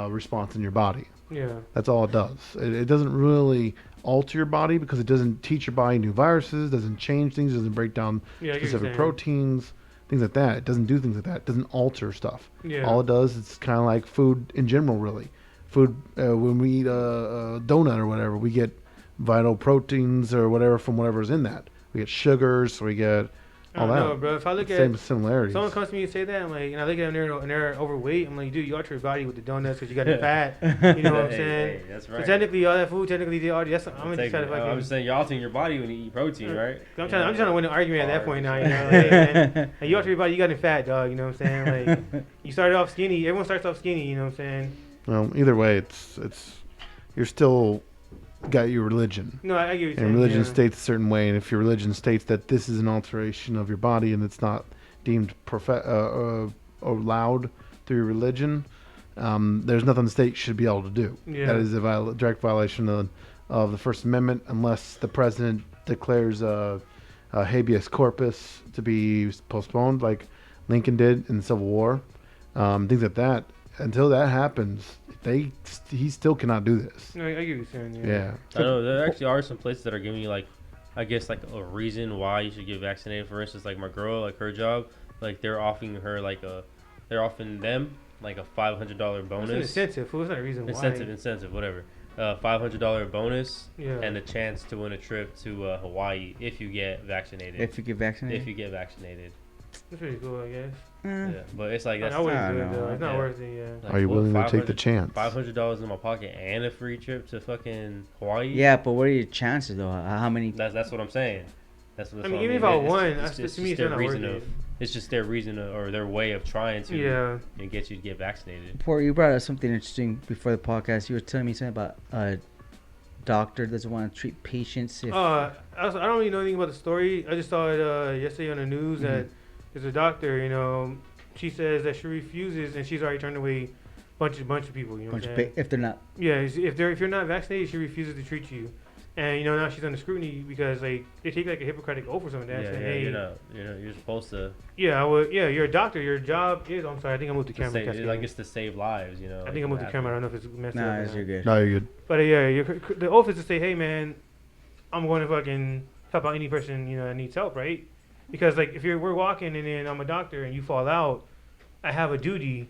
response in your body. Yeah. That's all it does. It doesn't really alter your body because it doesn't teach your body new viruses, doesn't change things, doesn't break down specific proteins, things like that. It doesn't do things like that. It doesn't alter stuff. Yeah. All it does, it's kind of like food in general, really. Food, when we eat a donut or whatever, we get vital proteins or whatever from whatever's in that. We get sugars, we get all that. No, bro. If I look same similarities. Someone comes to me and say that, I'm like, and I look at them and they're overweight. I'm like, dude, you alter your body with the donuts because you got the fat. You know what I'm saying? Hey, that's right. So technically, all that food, they already. That's I'm just trying to fucking. I'm just saying you're altering your body when you eat protein, right? I'm just trying to win an argument at that point now. You know, like, man, you alter your body, you got the fat, dog. You know what I'm saying? Like, you started off skinny. Everyone starts off skinny. You know what I'm saying? Well, either way, it's you're still got your religion. No, I get what you're saying. And religion states a certain way, and if your religion states that this is an alteration of your body and it's not deemed allowed through your religion, there's nothing the state should be able to do. Yeah. That is a direct violation of the First Amendment, unless the president declares a habeas corpus to be postponed, like Lincoln did in the Civil War. Things like that. Until that happens, he still cannot do this. No, I get what you're saying. Yeah. I know there actually are some places that are giving you like, I guess like a reason why you should get vaccinated. For instance, like my girl, like her job, like they're offering them like a $500 bonus. It's an incentive. It's not a reason why. Incentive, whatever. $500 bonus Yeah. and a chance to win a trip to Hawaii if you get vaccinated. If you get vaccinated. That's pretty cool, I guess. Yeah, but it's like that's. I wouldn't do it though. It's not worth it. Yeah. Like, are you willing to take the chance? $500 in my pocket and a free trip to fucking Hawaii. Yeah, but what are your chances though? How many? That's what I'm saying. That's what I mean, even if I won, it's to me, it's not worth it. It's just their reason or their way of trying to get you to get vaccinated. Poor, you brought up something interesting before the podcast. You were telling me something about a doctor doesn't want to treat patients. I don't really know anything about the story. I just saw it yesterday on the news that there's a doctor. You know, she says that she refuses, and she's already turned away bunch of people. You know, what I'm saying? If they're not. Yeah, if you're not vaccinated, she refuses to treat you. And now she's under scrutiny because like they take like a Hippocratic oath or something. That Yeah, say, hey, you're supposed to. Yeah, you're a doctor. Your job is. I'm sorry, I think I moved the camera. It's to save lives, you know. I think I moved the camera. I don't know if it's messed up. Nah, you're good. No, you're good. But the oath is to say, hey man, I'm going to fucking help out any person that needs help, right? Because like if we're walking and then I'm a doctor and you fall out, I have a duty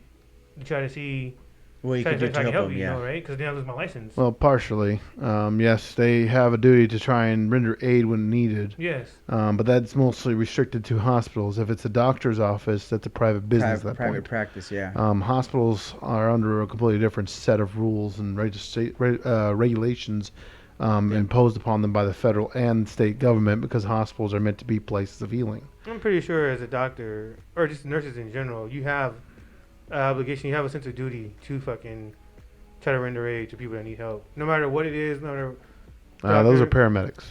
to try to see. Well, you can do to help them, yeah. Right? Because then I lose my license. Well, partially. Yes, they have a duty to try and render aid when needed. Yes. But that's mostly restricted to hospitals. If it's a doctor's office, that's a private business at that private point. Practice, yeah. Hospitals are under a completely different set of rules and regulations imposed upon them by the federal and state government because hospitals are meant to be places of healing. I'm pretty sure as a doctor or just nurses in general, you have an obligation, you have a sense of duty to fucking try to render aid to people that need help, no matter what it is, no matter. Those are Doctor- paramedics.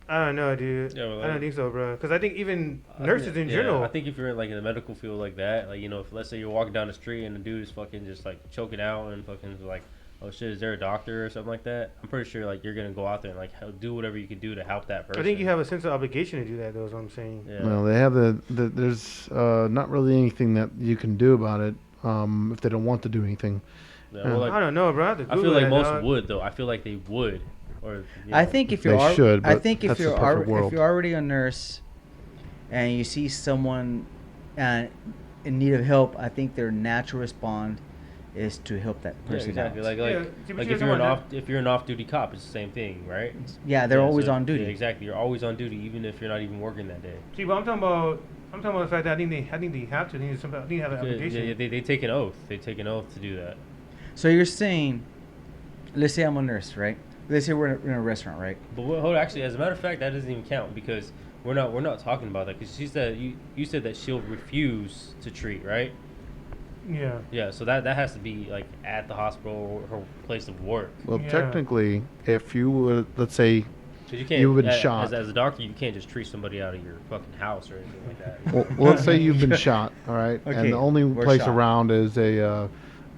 I don't know, dude. Yeah, well, I don't think so, bro. Because I think even nurses in general. I think if you're in, like in the medical field like that, like, you know, if let's say you're walking down the street and the dude is fucking just like choking out and fucking like, oh shit, is there a doctor or something like that? I'm pretty sure like you're gonna go out there and like do whatever you can do to help that person. I think you have a sense of obligation to do that, though. Is what I'm saying. Yeah. Well, they have there's not really anything that you can do about it if they don't want to do anything. Yeah, well, like, I don't know, bro. I have to I feel Google like that, most dog. would though. I feel like they would. Or you know, I think if you're They should, I but think if that's the you're perfect world. if you're already a nurse and you see someone in need of help, I think their natural response is to help that yeah, person exactly. out. Yeah, see, but Like you if you're an don't if you're an off-duty cop, it's the same thing, right? Yeah, they're Yeah, always so- on duty. Yeah, exactly. You're always on duty, even if you're not even working that day. See, but I'm talking about the fact that I think they have to. They need to have an Yeah, obligation. yeah, they take an oath. They take an oath to do that. So you're saying, let's say I'm a nurse, right? Let's say we're in a restaurant, right? But hold actually, as a matter of fact, that doesn't even count because we're not talking about that because she said you said that she'll refuse to treat, right? Yeah. Yeah, so that has to be like at the hospital or her place of work. Well, Yeah. technically, if you would, let's say, Because you can't. You've been as, shot. as a doctor. You can't just treat somebody out of your fucking house or anything like that. well, let's say you've been shot, all right, Okay, and the only we're place shot. around is a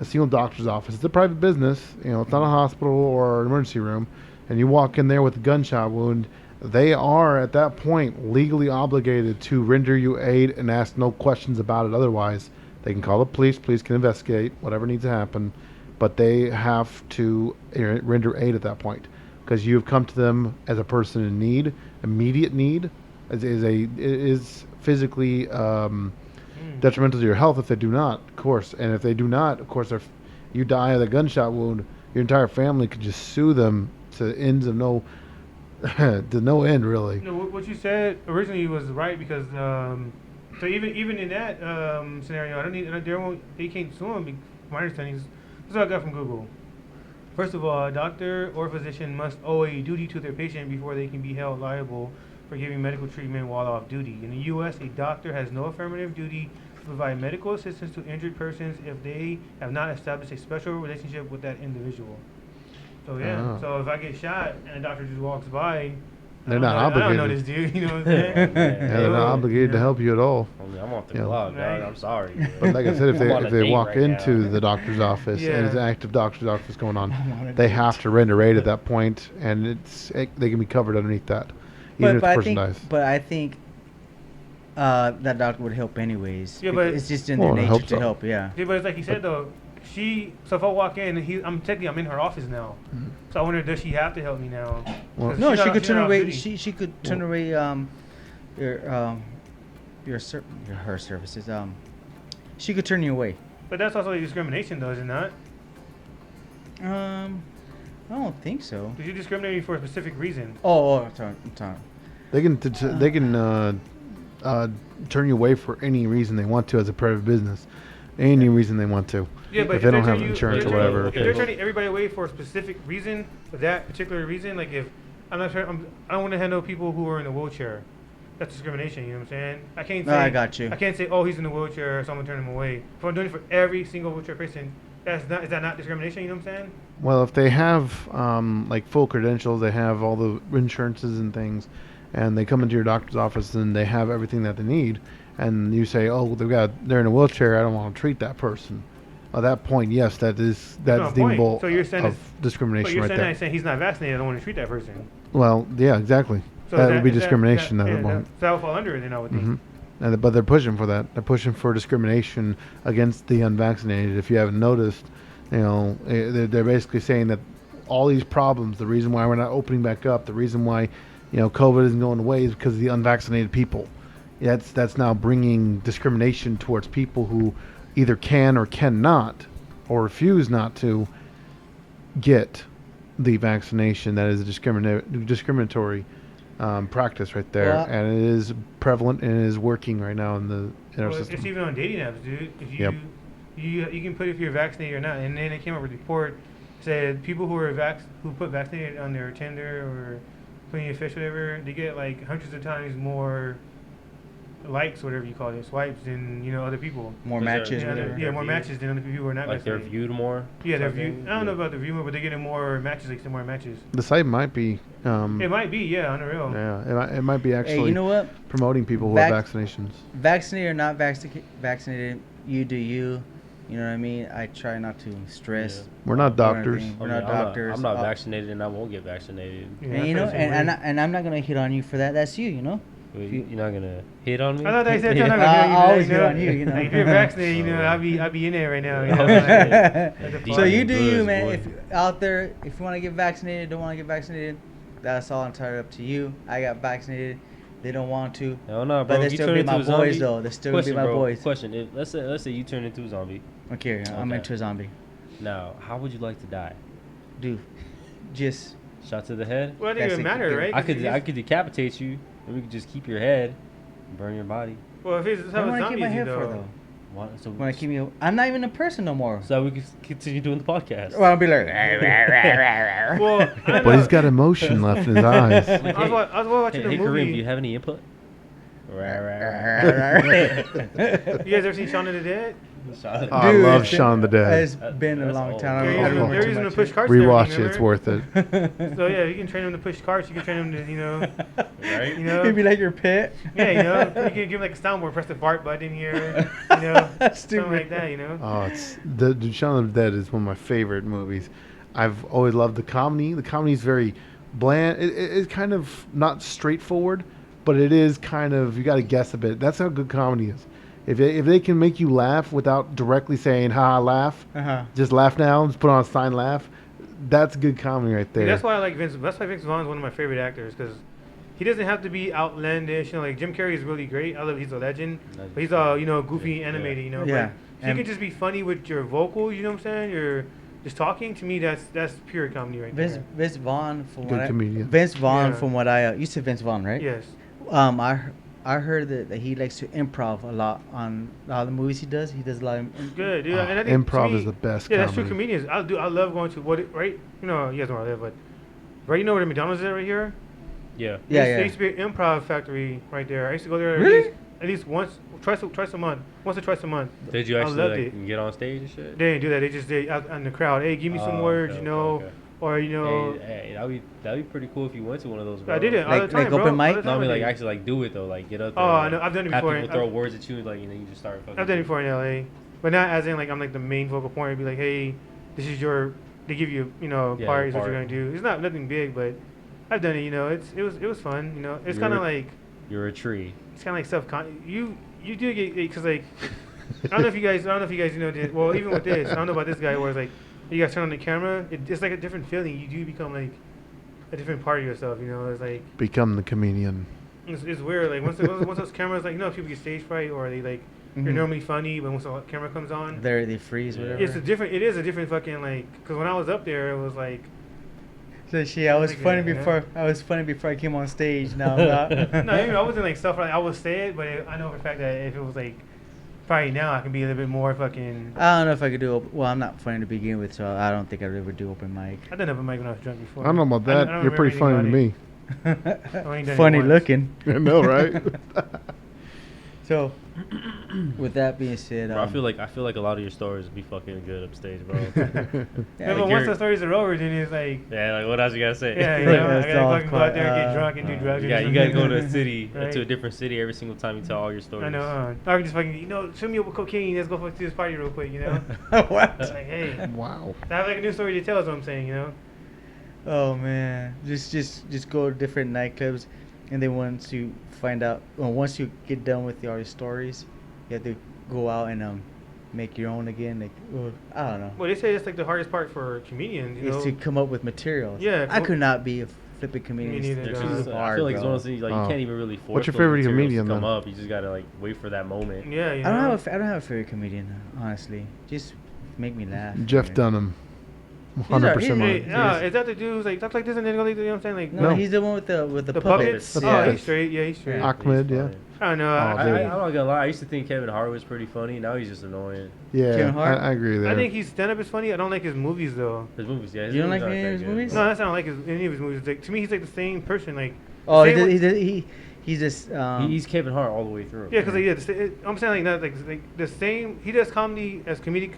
single doctor's office. It's a private business, you know, it's not a hospital or an emergency room, and you walk in there with a gunshot wound. They are at that point legally obligated to render you aid and ask no questions about it. Otherwise, they can call the police. Police can investigate whatever needs to happen, but they have to render aid at that point because you have come to them as a person in need, immediate need, is physically detrimental to your health if they do not, of course. And if they do not, of course, if you die of a gunshot wound, your entire family could just sue them to ends of no to no end, really. No, what you said originally was right because so even in that scenario, they can't sue him. My understanding is this is what I got from Google. First of all, a doctor or physician must owe a duty to their patient before they can be held liable for giving medical treatment while off duty. In the U.S., a doctor has no affirmative duty to provide medical assistance to injured persons if they have not established a special relationship with that individual. So yeah, Oh. so if I get shot and a doctor just walks by, They're I not don't know obligated. this dude, you know what I'm saying? Yeah, they're not obligated to help you at all. I mean, I'm off the Yeah. clock, Right. dog. I'm sorry. man. But like I said, I'm on a if they date walk right into now. the doctor's office and there's an Yeah. active doctor's office going on, I'm on a they date. have to render aid at that point, and they can be covered underneath that, even if the I person think, dies. but I think that doctor would help anyways. Yeah, because but- it's just in Well, their I nature hope to so. help. Yeah. Yeah, but it's like you said though. So if I walk in, I'm in her office now. So I wonder, does she have to help me now? Well- 'Cause No, she's she not- could she's turn not off away. duty. She could turn away her services. She could turn you away. But that's also discrimination, though, is it not? I don't think so. Because you're discriminating for a specific reason. I'm sorry. They can turn you away for any reason they want to as a private business, any reason they want to. Yeah, but if they don't they're have turning insurance or they're turning- whatever. If they're turning everybody away for a specific reason, for that particular reason, like if I don't want to handle people who are in a wheelchair. That's discrimination. You know what I'm saying? I can't say. No, I got you. I can't say, oh, he's in a wheelchair, so I'm gonna turn him away. If I'm doing it for every single wheelchair person, is that not discrimination? You know what I'm saying? Well, if they have like full credentials, they have all the insurances and things, and they come into your doctor's office and they have everything that they need, and you say, oh, they're in a wheelchair, I don't want to treat that person. At that point, yes, that's No, point. deemable So you're saying of But discrimination you're right saying there. that saying he's not vaccinated. I don't want to treat that person. Well, yeah, exactly. So that is would be is discrimination at yeah, that point. that would fall under it, then I would think. Hmm But they're pushing for that. They're pushing for discrimination against the unvaccinated. If you haven't noticed, you know, they're basically saying that all these problems, the reason why we're not opening back up, the reason why, you know, COVID isn't going away is because of the unvaccinated people. That's now bringing discrimination towards people who either can or cannot or refuse not to get the vaccination. That is a discriminatory practice right there, Well, and it is prevalent and it is working right now in our Well, system. it's even on dating apps, dude. If Yep. you can put if you're vaccinated or not, and then it came up with a report said people who put vaccinated on their Tinder or Plenty of Fish, whatever, they get like hundreds of times more likes, whatever you call it, swipes than other people. More Is there- matches, Yeah, whatever. yeah, more matches than other people who are not Like they're vaccinated. viewed more. Yeah, they're type viewed. thing? I don't know Yeah. about the view more, but they're getting more matches, like some more matches. The site might be. It might be, yeah, unreal. Yeah, it might be actually Hey, you know what? promoting people who Vac- have vaccinations. Vaccinated or not vaccinated, you do you. You know what I mean? I try not to stress. Yeah. We're not or doctors. anything. We're I mean, not doctors. I'm not vaccinated, and I won't get vaccinated. Yeah, And you know, I feel the same way. and I'm not gonna hit on you for that. That's you, you know. You're not gonna hit on me. I thought they said Yeah. I'm not gonna I'll hear you, always man, hit on you, you know. Like, if you're vaccinated, I'll be in there right now. Oh, Like, shit. what the So fuck? you do you, Goods, man. boy. If out there, if you want to get vaccinated, don't want to get vaccinated, that's all entirely up to you. I got vaccinated. They don't want to. Hell no, bro. But they If you still turn be into my a zombie, boys, though. They still be question, my bro, boys. Question: if, let's say you turn into a zombie. Okay, I'm Okay. into a zombie. Now, how would you like to die? Dude, just Shot to the head? Well, I think That's it would the matter, thing. right? I 'Cause could you I just- could decapitate you, and we could just keep your head, and burn your body. Well, if it's what do how I a want to zombie keep my is, head for though. though? So Want to keep me? I'm not even a person no more. so we could continue doing the podcast. Well, I'll be like. Well, I don't But know. he's got emotion left in his eyes. I was watching Hey, a Kareem, do you movie. have any input? You guys ever seen Shaun of the Dead? I love Shaun the Dead. It's been a That's long old. time. They're I using, don't they're remember using too to push much. carts. and Rewatch everything, it; it's remember? worth it. So yeah, you can train them to push carts. You can train them to, Right? you know, He'd be like your pet. yeah, you can give them like a soundboard, press the fart button here, something Stupid. like that, Oh, it's the Shaun of the Dead is one of my favorite movies. I've always loved the comedy. The comedy is very bland. It's kind of not straightforward, but it is kind of, you got to guess a bit. That's how good comedy is. If they can make you laugh without directly saying "ha, laugh," just laugh now, just put on a sign, laugh. That's good comedy right there. That's why I like Vince. That's why Vince Vaughn is one of my favorite actors because he doesn't have to be outlandish. Like Jim Carrey is really great. I love. He's a legend. But he's all goofy, Yeah. animated. Yeah. But if you And- can just be funny with your vocals, you know what I'm saying? You're just talking. To me, that's pure comedy right Vince there. Vince Vaughn from Good what comedian. Vince Vaughn Yeah. from what I you said Vince Vaughn, right? Yes. I heard that he likes to improv a lot on all the movies he does. He does a lot of Good, dude. And I think to Improv me- is the best. Yeah, that's true. comedy. Comedians. I love going to right. You know, you guys know where I live, but right. You know where the McDonald's is right here? Yeah. Yeah, There yeah. used to be an improv factory right there. I used to go there Really? at least twice a month. Once or twice a month. Did you I actually loved like, it. get on stage and shit? They didn't do that. They just did out in the crowd. Hey, give me some Oh, words, okay, or Hey, that'd be pretty cool if you went to one of those. Bro. I did it all Like- the time, like bro. open mic? All the No, I time mean I like did it. actually like do it though, like get up there. Oh, I like, know. I've done it have before. people throw words at you, like, and then you just start fucking. I've done it before in LA, but not as in like I'm like the main focal point. It'd be like, hey, this is your. They give you, Yeah, part. Is what part. you're gonna do. It's not nothing big, but I've done it. It was fun. It's You're- kind of like You're a tree. it's kind of like you do get because like I don't know if you guys did well even with this I don't know about this guy where it's like you guys turn on the camera it's like a different feeling. You do become like a different part of yourself. It's like Become the comedian. it's weird. Like once those cameras like people get stage fright or they like you're Mhm. normally funny but once the camera comes on they freeze, Yeah. whatever. it is a different fucking like because when I was up there it was like So shit, I was Like, funny yeah. before I came on stage. Now I'm not. no I wasn't like stuff like I would say it but I know for a fact that if it was like probably now I can be a little bit more fucking. I don't know if I could do. Well, I'm not funny to begin with, so I don't think I'd ever do open mic. I done open mic when I was drunk before. I don't know about that. I don't You're pretty funny to remember me. I ain't done it Funny once. looking. I know, right? So, with that being said, Bro, I feel like a lot of your stories would be fucking good upstage, bro. yeah, Yeah, but Like once you're- the stories are over, then it's like, Yeah, like what else you gotta say? yeah, I It's gotta all fucking go out there and get quiet. drunk and do drugs. You and gotta go to a city, Right. to a different city every single time you tell all your stories. I know. I can just fucking, show me up with cocaine. Let's go to this party real quick. what? It's like, hey, Wow. I have like a new story to tell. Is what I'm saying. Oh man, just go to different nightclubs, and then once you find out, or once you get done with all your stories, you have to go out and make your own again. Like, I don't know. Well, they say it's like the hardest part for comedians. Is to come up with materials. Yeah, I could not be a flipping comedian. Me It's neither, too dog. It's just- I hard, feel like it's bro. one of those things like Oh. you can't even really force. What's your those favorite materials comedian, to come then? up? You just gotta like wait for that moment. Yeah, I don't have a favorite comedian, honestly. Just make me laugh. Jeff man. Dunham. 100% on he's- it. Yeah, is that the dude who's like that's like this and then you know what I'm saying? Like No, No. he's the one with the the puppets. puppets. The Oh, puppets. he's straight. Yeah, he's straight. Yeah. Ahmed, yeah. I don't know. Oh, I'm dude. not gonna lie. I used to think Kevin Hart was pretty funny. Now he's just annoying. Yeah, Kevin Hart? I agree there. I think his stand up is funny. I don't like his movies though. His movies, yeah. His You don't movies like aren't any of that his good. movies? No, that's not like any of his movies. Like, to me, he's like the same person. Like Oh, same he's just He's Kevin Hart all the way through. yeah, because I'm saying like that, like the same. He does comedy as comedic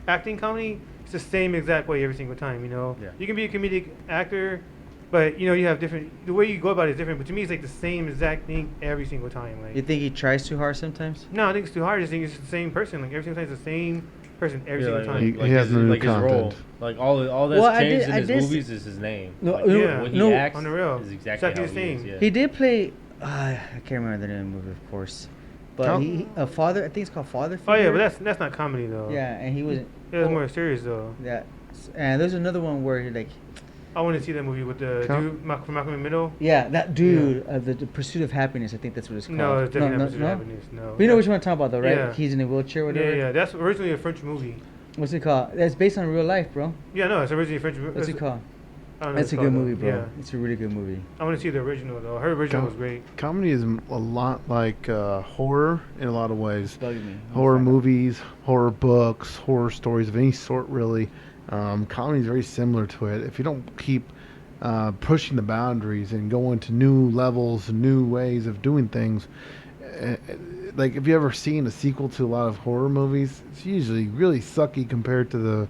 acting comedy. It's the same exact way every single time. You know, Yeah. you can be a comedic actor, but you know you have different. The way you go about it is different. But to me, it's like the same exact thing every single time. Like You think he tries too hard sometimes? no, I think it's too hard. I just think it's the same person. Like every single time, it's the same person every single like, time. He has his, no new like his role. content. Like all that's Well, I changed did- in I his did movies is his name. No, Like, yeah. when he no, acts on the real. is exactly Exactly how the he is. same. Yeah. He did play. I can't remember the name of the movie, of course. But Count- a father. I think it's called Father Oh yeah, Figure. but that's not comedy though. yeah, and he was. Yeah, it's more serious though. Yeah, and there's another one where he like. I want to see that movie with the Count- dude from Malcolm in the Middle. Yeah, that dude, the Pursuit of Happiness. I think that's what it's called. No, it's definitely not Pursuit of no? Happiness. No. But you know which one I'm talking about, though, right? Yeah. He's in a wheelchair, or Yeah, whatever. yeah, that's originally a French movie. What's it called? That's based on real life, bro. Yeah, no, it's originally a French movie. What's it called? I don't know That's a what good it's movie, called, bro. though. Yeah, It's a really good movie. I want to see the original though. Her original was great. Comedy is a lot like horror in a lot of ways. Bugging me. Horror movies, horror books, horror stories of any sort, really. Comedy is very similar to it. If you don't keep pushing the boundaries and going to new levels and new ways of doing things, like if you ever seen a sequel to a lot of horror movies, it's usually really sucky compared to the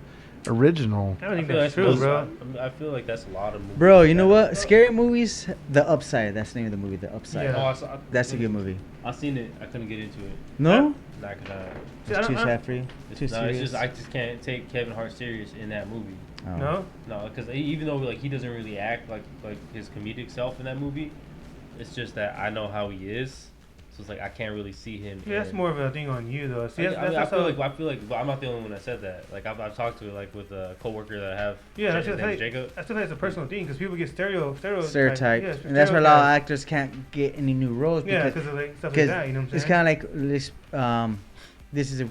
original. I don't think feel that's like true, most- bro. I feel like that's a lot of movies. Bro, you know that- what? Scary movies, The Upside. That's the name of the movie, The Upside. Yeah. Oh, That's a good movie. I seen it. I couldn't get into it. No? Not gonna. See, I It's too don't- sad for you? Too It's serious? just I just can't take Kevin Hart serious in that movie. Oh. No, No, because even though like he doesn't really act like his comedic self in that movie, it's just that I know how he is, so it's like I can't really see him. yeah, that's in- more of a thing on you though. See, I, that's, mean, that's I feel how- like I'm not the only one that said that. Like I've talked to like with a coworker that I have. yeah, that's his just name is like, Jacob. I still think it's a personal thing because people get Stereotyped. Yeah, And that's why a lot of stereotyped. actors can't get any new roles. Yeah, because because of like stuff like Because that. You know what I'm it's saying? kind of like this. This is a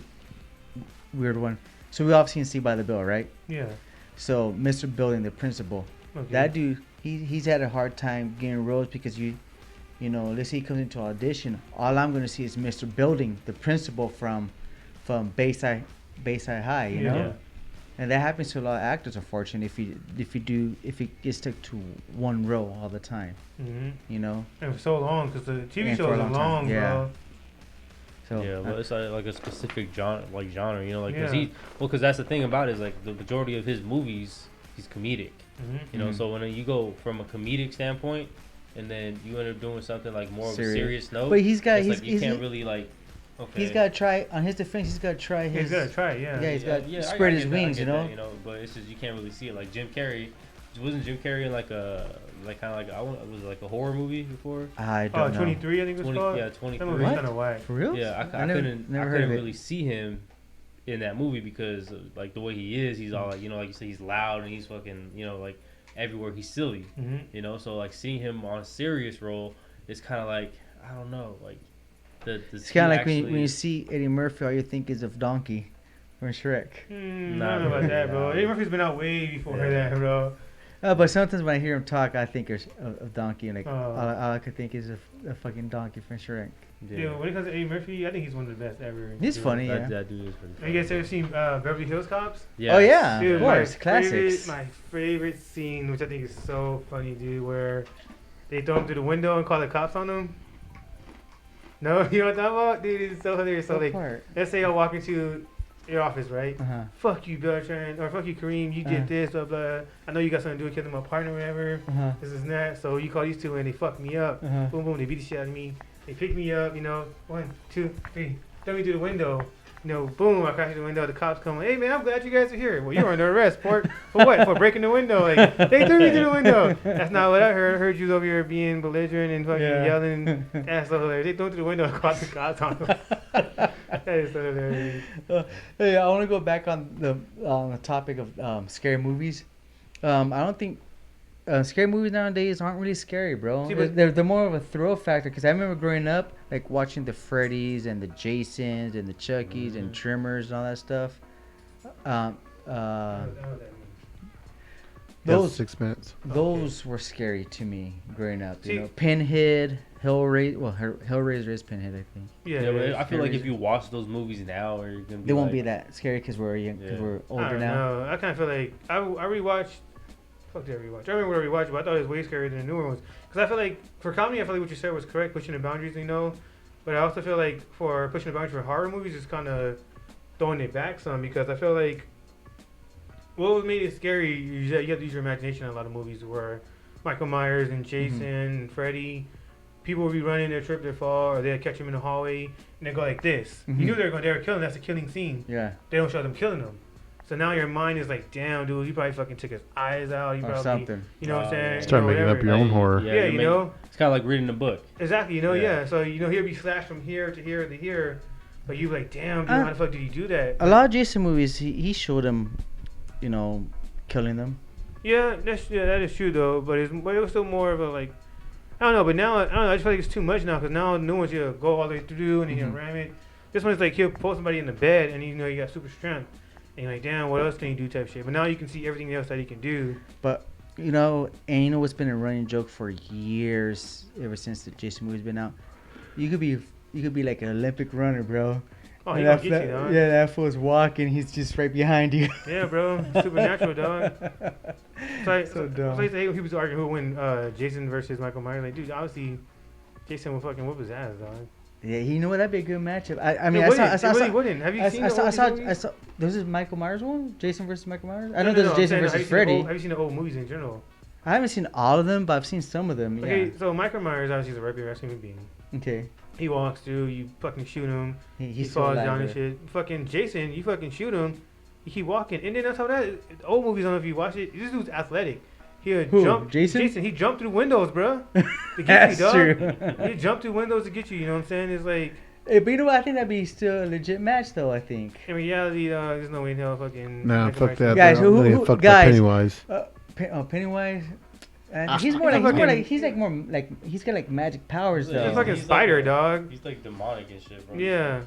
weird one. So we all seen See by the Bell, right? Yeah. So Mr. Building, the principal, Okay. that dude, he's had a hard time getting roles because you know, let's say he comes into audition. All I'm gonna see is Mr. Building, the principal from Bayside High, you Yeah. know. Yeah. And that happens to a lot of actors, unfortunately. If you get stuck to one role all the time, Mm-hmm. you know. And for so long because the TV And for shows a are long time, long, yeah. bro. So Yeah, but it's like a specific genre, you know, like because Yeah. because that's the thing about it is like the majority of his movies, he's comedic, Mm-hmm. you know. Mhm. So when you go from a comedic standpoint, and then you end up doing something like more of a Serious. serious note, But he's got it's he's like you he's, can't really like. Okay. he's got to try. On his defense, he's got to try his. He's gotta try, it, yeah. Yeah, he's got I spread his get that, I wings, get you know? that, but it's just you can't really see it. Like Jim Carrey, wasn't Jim Carrey in like a like kind of like was it like a horror movie before? I Oh, don't know. 23, I think it was 20, called. yeah, That 23. movie's What? kind of whack. For real? Yeah, I never couldn't heard of it. really see him in that movie because like the way he is, he's all like like you say, he's loud and he's fucking like everywhere he's silly, Mm-hmm. So like seeing him on a serious role is kind of like I don't know, like the It's kind of like when you see Eddie Murphy, all you think is of Donkey from Shrek. I Nah, don't know about that, bro. nah. Eddie Murphy's been out way before Yeah. that, bro. But sometimes when I hear him talk, I think of Donkey, and like Oh. all I could think is of a fucking Donkey from Shrek. Yeah, when it comes to Eddie Murphy, I think he's one of the best ever. He's funny, yeah. That dude is pretty Have you guys ever seen Beverly Hills Cops? Yes. Oh yeah, Dude, of course, my classics. my favorite scene, which I think is so funny, dude, where they throw him through the window and call the cops on him. No, you know what I'm talking about? Dude, it's so hilarious. So What like, part? let's say I walk into your office, right? Uh-huh. Fuck you, Beltran, or fuck you, Kareem. You did this, blah blah. I know you got something to do with killing my partner, or whatever. Uh-huh. This is that. So you call these two and they fuck me up. Uh-huh. Boom, boom. They beat the shit out of me. They pick me up. 1, 2, 3. Throw me through the window. Boom. I crash through the window. The cops come. Hey man, I'm glad you guys are here. Well, you were under arrest for what? For breaking the window. Like they threw me through the window. That's not what I heard. I heard you over here being belligerent and fucking Yeah. yelling. That's so hilarious. They threw me through the window and called the cops on them. That is so hilarious. Hey, I want to go back on the topic of scary movies. I don't think scary movies nowadays aren't really scary, bro. See, but- They're more of a thrill factor because I remember growing up, like watching the Freddys and the Jasons and the Chuckies and Trimmers and all that stuff. I know what that means. Those 6 minutes. those were scary to me growing up. See- You know, Pinhead, Hellraiser. Well, Hellraiser is Pinhead, I think. Yeah, Yeah, but yeah. I feel like scary. if you watch those movies now, you're gonna be They won't like, be that scary because we're young, because Yeah. we're I older don't now. know. I kind of feel like I rewatched. Fuck did I rewatch? I remember what I rewatched, but I thought it was way scarier than the newer ones. Because I feel like for comedy, I feel like what you said was correct, pushing the boundaries, you know. But I also feel like for pushing the boundaries for horror movies, it's kind of throwing it back some because I feel like what made it scary, you have to use your imagination in a lot of movies where Michael Myers and Jason and Freddy, people would be running, their trip, their fall, or they'd catch him in the hallway and they go like this. Mhm. You knew they were killing. That's a killing scene. Yeah, They don't show them killing them. So now your mind is like, damn, dude, he probably fucking took his eyes out. He or probably, something. you know what I'm saying? Start You know, making up whatever. your own horror. Yeah, you're you making- know? It's kind of like reading a book. Exactly, you know, Yeah. yeah. So, you know, he'll be flashed from here to here to here. But you be like, damn, dude, how the fuck did he do that? A lot of Jason movies, he showed them, you know, killing them. Yeah, that is true, though. But it was still more of a, like, I don't know. But now, I don't know, I just feel like it's too much now. Because now new ones, he'll go all the way through and he'll ram it. This one's like, he'll pull somebody in the bed and, you know, he got super strength. And you're like, damn, what else can he do type shit? But now you can see everything else that he can do. But you know, and you know what's been a running joke for years, ever since the Jason movie's been out. You could be like an Olympic runner, bro. Oh, he And gonna that, get you, dog. yeah, that fool's walking. He's just right behind you. Yeah, bro. Supernatural, dog. It's like, So it's dumb. like when people arguing who would win Jason versus Michael Myers. Like, dude, obviously, Jason will fucking whoop his ass, dog. Yeah, you know what? That'd be a good matchup. I mean, It I saw. wouldn't. It really wouldn't. Have you seen the old movies? There's this Michael Myers one, Jason versus Michael Myers. I No, know no, there's no, I'm Jason saying, versus Freddy. Have you seen the old movies in general? I haven't seen all of them, but I've seen some of them. Okay, Yeah. so Michael Myers obviously is a regular ass human being. Okay. He walks through, you fucking shoot him, he He's so falls alive down and there. shit. Fucking Jason, you fucking shoot him, he keep walking. And then that's how that old movies, I don't know if you watch it, this dude's athletic. He'll Who, jump. Jason? He jumped through windows, bro. To get That's you, dog. true. He jumped through windows to get you, you know what I'm saying? It's like, Hey, but you know what? I think that'd be still a legit match, though. I think. in reality, there's no way in hell fucking. Nah, Michael fuck Myers- that. Guys, bro. who- They who- fucked guys, up Pennywise. Pennywise. Ah. He's got like magic powers He's a though. fucking He's spider, like dog. He's like demonic and shit, bro. Yeah.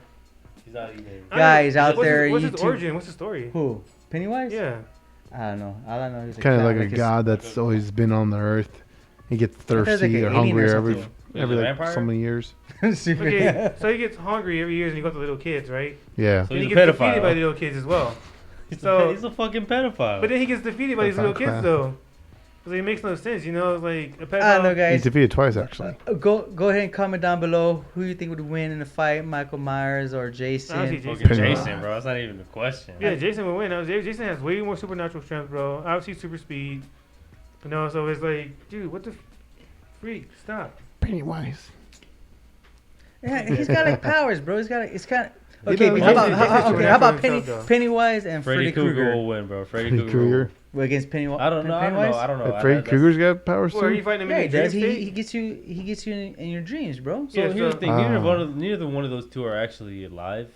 He's not even. I Guys don't- out what's there, His, what's his YouTube- origin? What's the story? Who? Pennywise? Yeah. I don't know. All I know is Kind of like a his- god that's always been on the earth. He gets thought it was like thirsty an or alien or hungry every something. every Is it a like vampire? so many years. Super- Okay, so he gets hungry every year and he goes to little kids, right? Yeah. So And he's he a gets defeated by pedophile. little kids as well. He's So- a fucking pedophile. But then he gets defeated by these little kids Pedophile. though. So it makes no sense, you know? It's like a I don't know, pedophile. He's guys. defeated twice actually. Go ahead and comment down below who you think would win in a fight, Michael Myers or Jason. Honestly, Jason. fucking Pennywise. Jason, bro. That's not even a question. Yeah, Jason will win. Jason has way more supernatural strength, bro. Obviously, super speed. You know, so it's like, dude, what the freak? Stop. Pennywise. Yeah, he's got like powers, bro. He's got. It's kind of. You Okay, know, but how about Jason's how supernatural about himself, though. Pennywise and Freddy Freddy Krueger Krueger will win, bro. Freddy Freddy Krueger. Krueger. against Pennywise? I don't know. Pennywise? I don't know. Like Freddy Krueger's got powers Well, are you too. fighting him Yeah, he in your does. dream state? He gets you in your dreams, bro. So Yeah, here's so- the thing. Ah. Neither one of those two are actually alive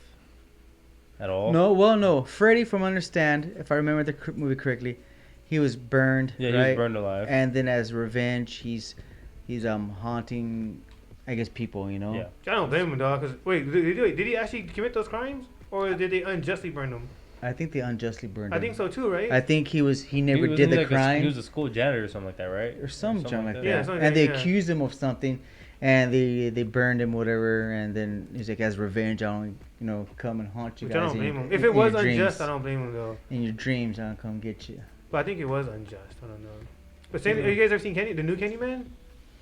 at all. No, well, no. Freddy, from Understand, if I remember the movie correctly, he was burned. Yeah, he right? was burned alive. And then as revenge, he's haunting, I guess, people. You know. Yeah. I don't blame him, dog. Cause wait, did he actually commit those crimes, or did they unjustly burn them? I think they unjustly burned him. I think so too, right? I think he never He was did the like crime. He was a school janitor or something like that, right? Or some junk like that. Yeah, something like and they that, yeah. accused him of something, and they burned him, whatever. And then he's like, as revenge, I'll come and haunt you Which I guys. don't blame him. in If it was your dreams. unjust, I don't blame him though. In your dreams, I'll come get you. But I think it was unjust. I don't know. But same, have you guys ever seen the new Candyman?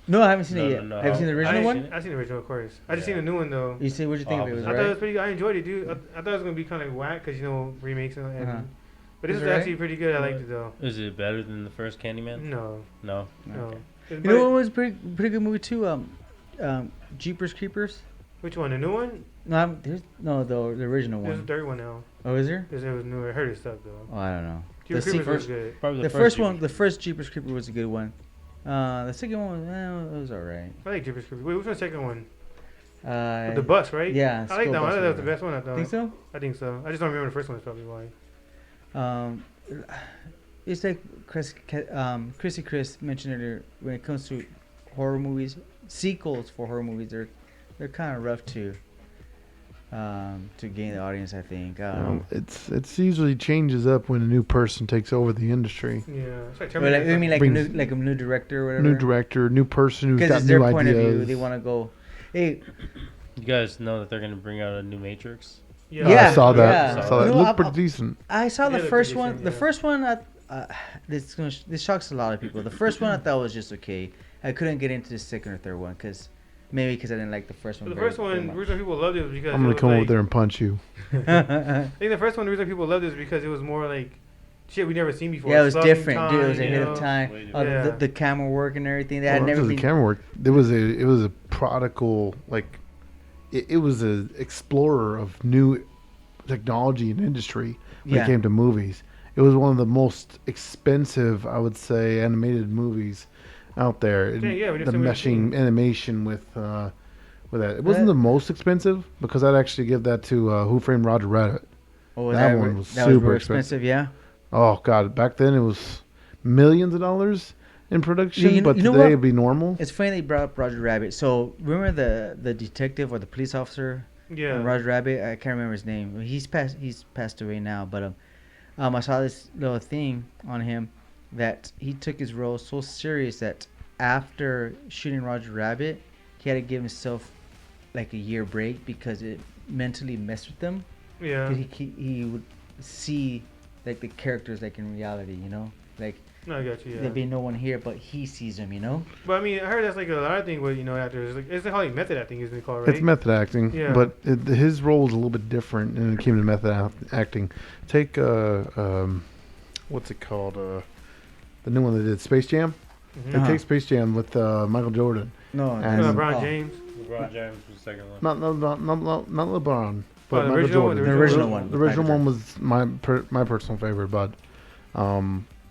No, I haven't seen No, it yet. no, Have you seen the original I, one? I've seen the original, of course. I just Yeah. seen the new one though. You see, what'd you think of it? It was I thought it was right? pretty good. I enjoyed it, dude. I thought it was gonna be kind of whack because remakes and. Uh-huh. But this Was was it right? actually pretty good. I liked it though. Is it better than the first Candyman? No, No. no. Okay. It's You know but- what was pretty good movie too? Jeepers Creepers. Which one? The new one? No, the original There's a one. third one now. Oh, is there? It was newer. I heard it sucked though. Oh, I don't know. Jeepers The Creepers was first- good. Probably The first one, Jeepers the first Jeepers Creeper was a good one. The second one, it was alright. I like Jeepers Creepers. Wait, which one's the second one? Uh, With the bus, right? yeah, I like school that one. I bus thought that was or the best one. I thought. Think so? I think so. I just don't remember the first one. Is probably why. It's like Chrissy Chris mentioned earlier. When it comes to horror movies, sequels for horror movies, they're kind of rough too. to gain the audience. I think. I don't know. It's usually changes up when a new person takes over the industry. Yeah, it's like Or like, Terminator. I mean, Brings- like a new director or whatever. New director, new person who's Because got it's their new point of view. ideas. They want to go. Hey, You guys know that they're gonna bring out a new Matrix. Yeah, I saw that. yeah. I saw that. You It know, looked pretty decent. I saw the Yeah, first pretty one. decent, The yeah. first one, this shocks a lot of people. The first one I thought was just okay. I couldn't get into the second or third one because I didn't like the first one. The very- first very one, the much. reason people loved it was because I'm gonna it was come like, over there and punch you. I think the first one, the reason people loved it is because it was more like shit we never seen before. Yeah, it was Slugging different, dude. It was time, ahead you of know? time. Way Yeah. The camera work and everything. They had Well, never the been. camera work. It was a prodigal like it was a explorer of new technology and industry when Yeah. it came to movies. It was one of the most expensive, I would say, animated movies out there. Yeah, we The never meshing seen. animation with that. It wasn't the most expensive because I'd actually give that to Who Framed Roger Rabbit. Oh, that one was that super real expensive. Yeah. Oh God, back then it was millions of dollars in production, You know- but you know today what? it'd be normal. It's funny they brought up Roger Rabbit. So remember the detective or the police officer Yeah. in Roger Rabbit? I can't remember his name. He's passed away now, but I saw this little thing on him that he took his role so serious that after shooting Roger Rabbit, he had to give himself like a year break because it mentally messed with him. Yeah. 'Cause he would see like the characters like in reality, you know, like No, I got you. Yeah. there'd be no one here, but he sees them, you know. But I mean, I heard that's like a lot of things with actors. Like, it's like method acting, isn't it called, right? It's method acting, Yeah. but his role is a little bit different when it came to method acting. Take what's it called? The new one that did Space Jam. Mhm. Uh-huh. Take Space Jam with Michael Jordan. No, And- LeBron James. LeBron James was the second one. Not LeBron, but the Michael original one, Jordan. the original one. The original Michael one was my personal favorite, but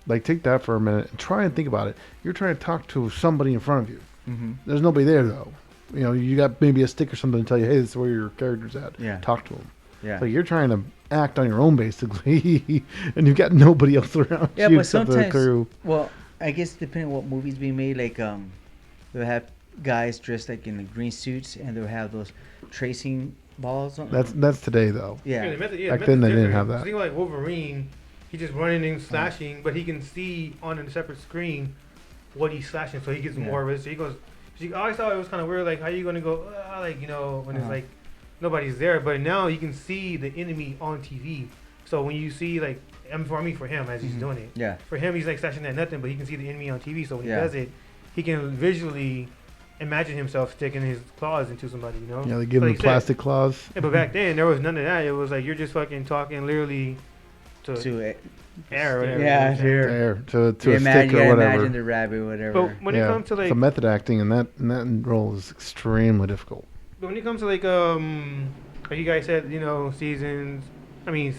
like take that for a minute and try and think about it. You're trying to talk to somebody in front of you. Mm-hmm. There's nobody there though. You know, you got maybe a stick or something to tell you, hey, this is where your character's at. Yeah. Talk to them. Yeah. So you're trying to act on your own basically, and you've got nobody else around Yeah, you but except the sometimes- crew. Well, I guess depending on what movies being made, like they'll have guys dressed like in the green suits, and they'll have those tracing balls on. That's today though. yeah. the method, Back then they didn't different. have that. So think like Wolverine, he's just running and slashing, but he can see on a separate screen what he's slashing, so he gets Yeah. more risk. So he goes. I always thought it was kind of weird, like how you gonna go, like when it's Uh-huh. like nobody's there, but now you can see the enemy on TV. So when you see like, for him as he's Mhm. doing it, Yeah. for him he's like slashing at nothing, but he can see the enemy on TV. So when Yeah. he does it, he can visually imagine himself sticking his claws into somebody, you know. Yeah, they give Like them you the said. plastic claws. Yeah, but back then there was none of that. It was like you're just fucking talking literally to To air or whatever. Yeah, you know? sure. There to a you stick gotta or whatever. imagine the rabbit, or whatever. But when it comes to like, so method acting and that role is extremely difficult. but when it comes to like you guys said,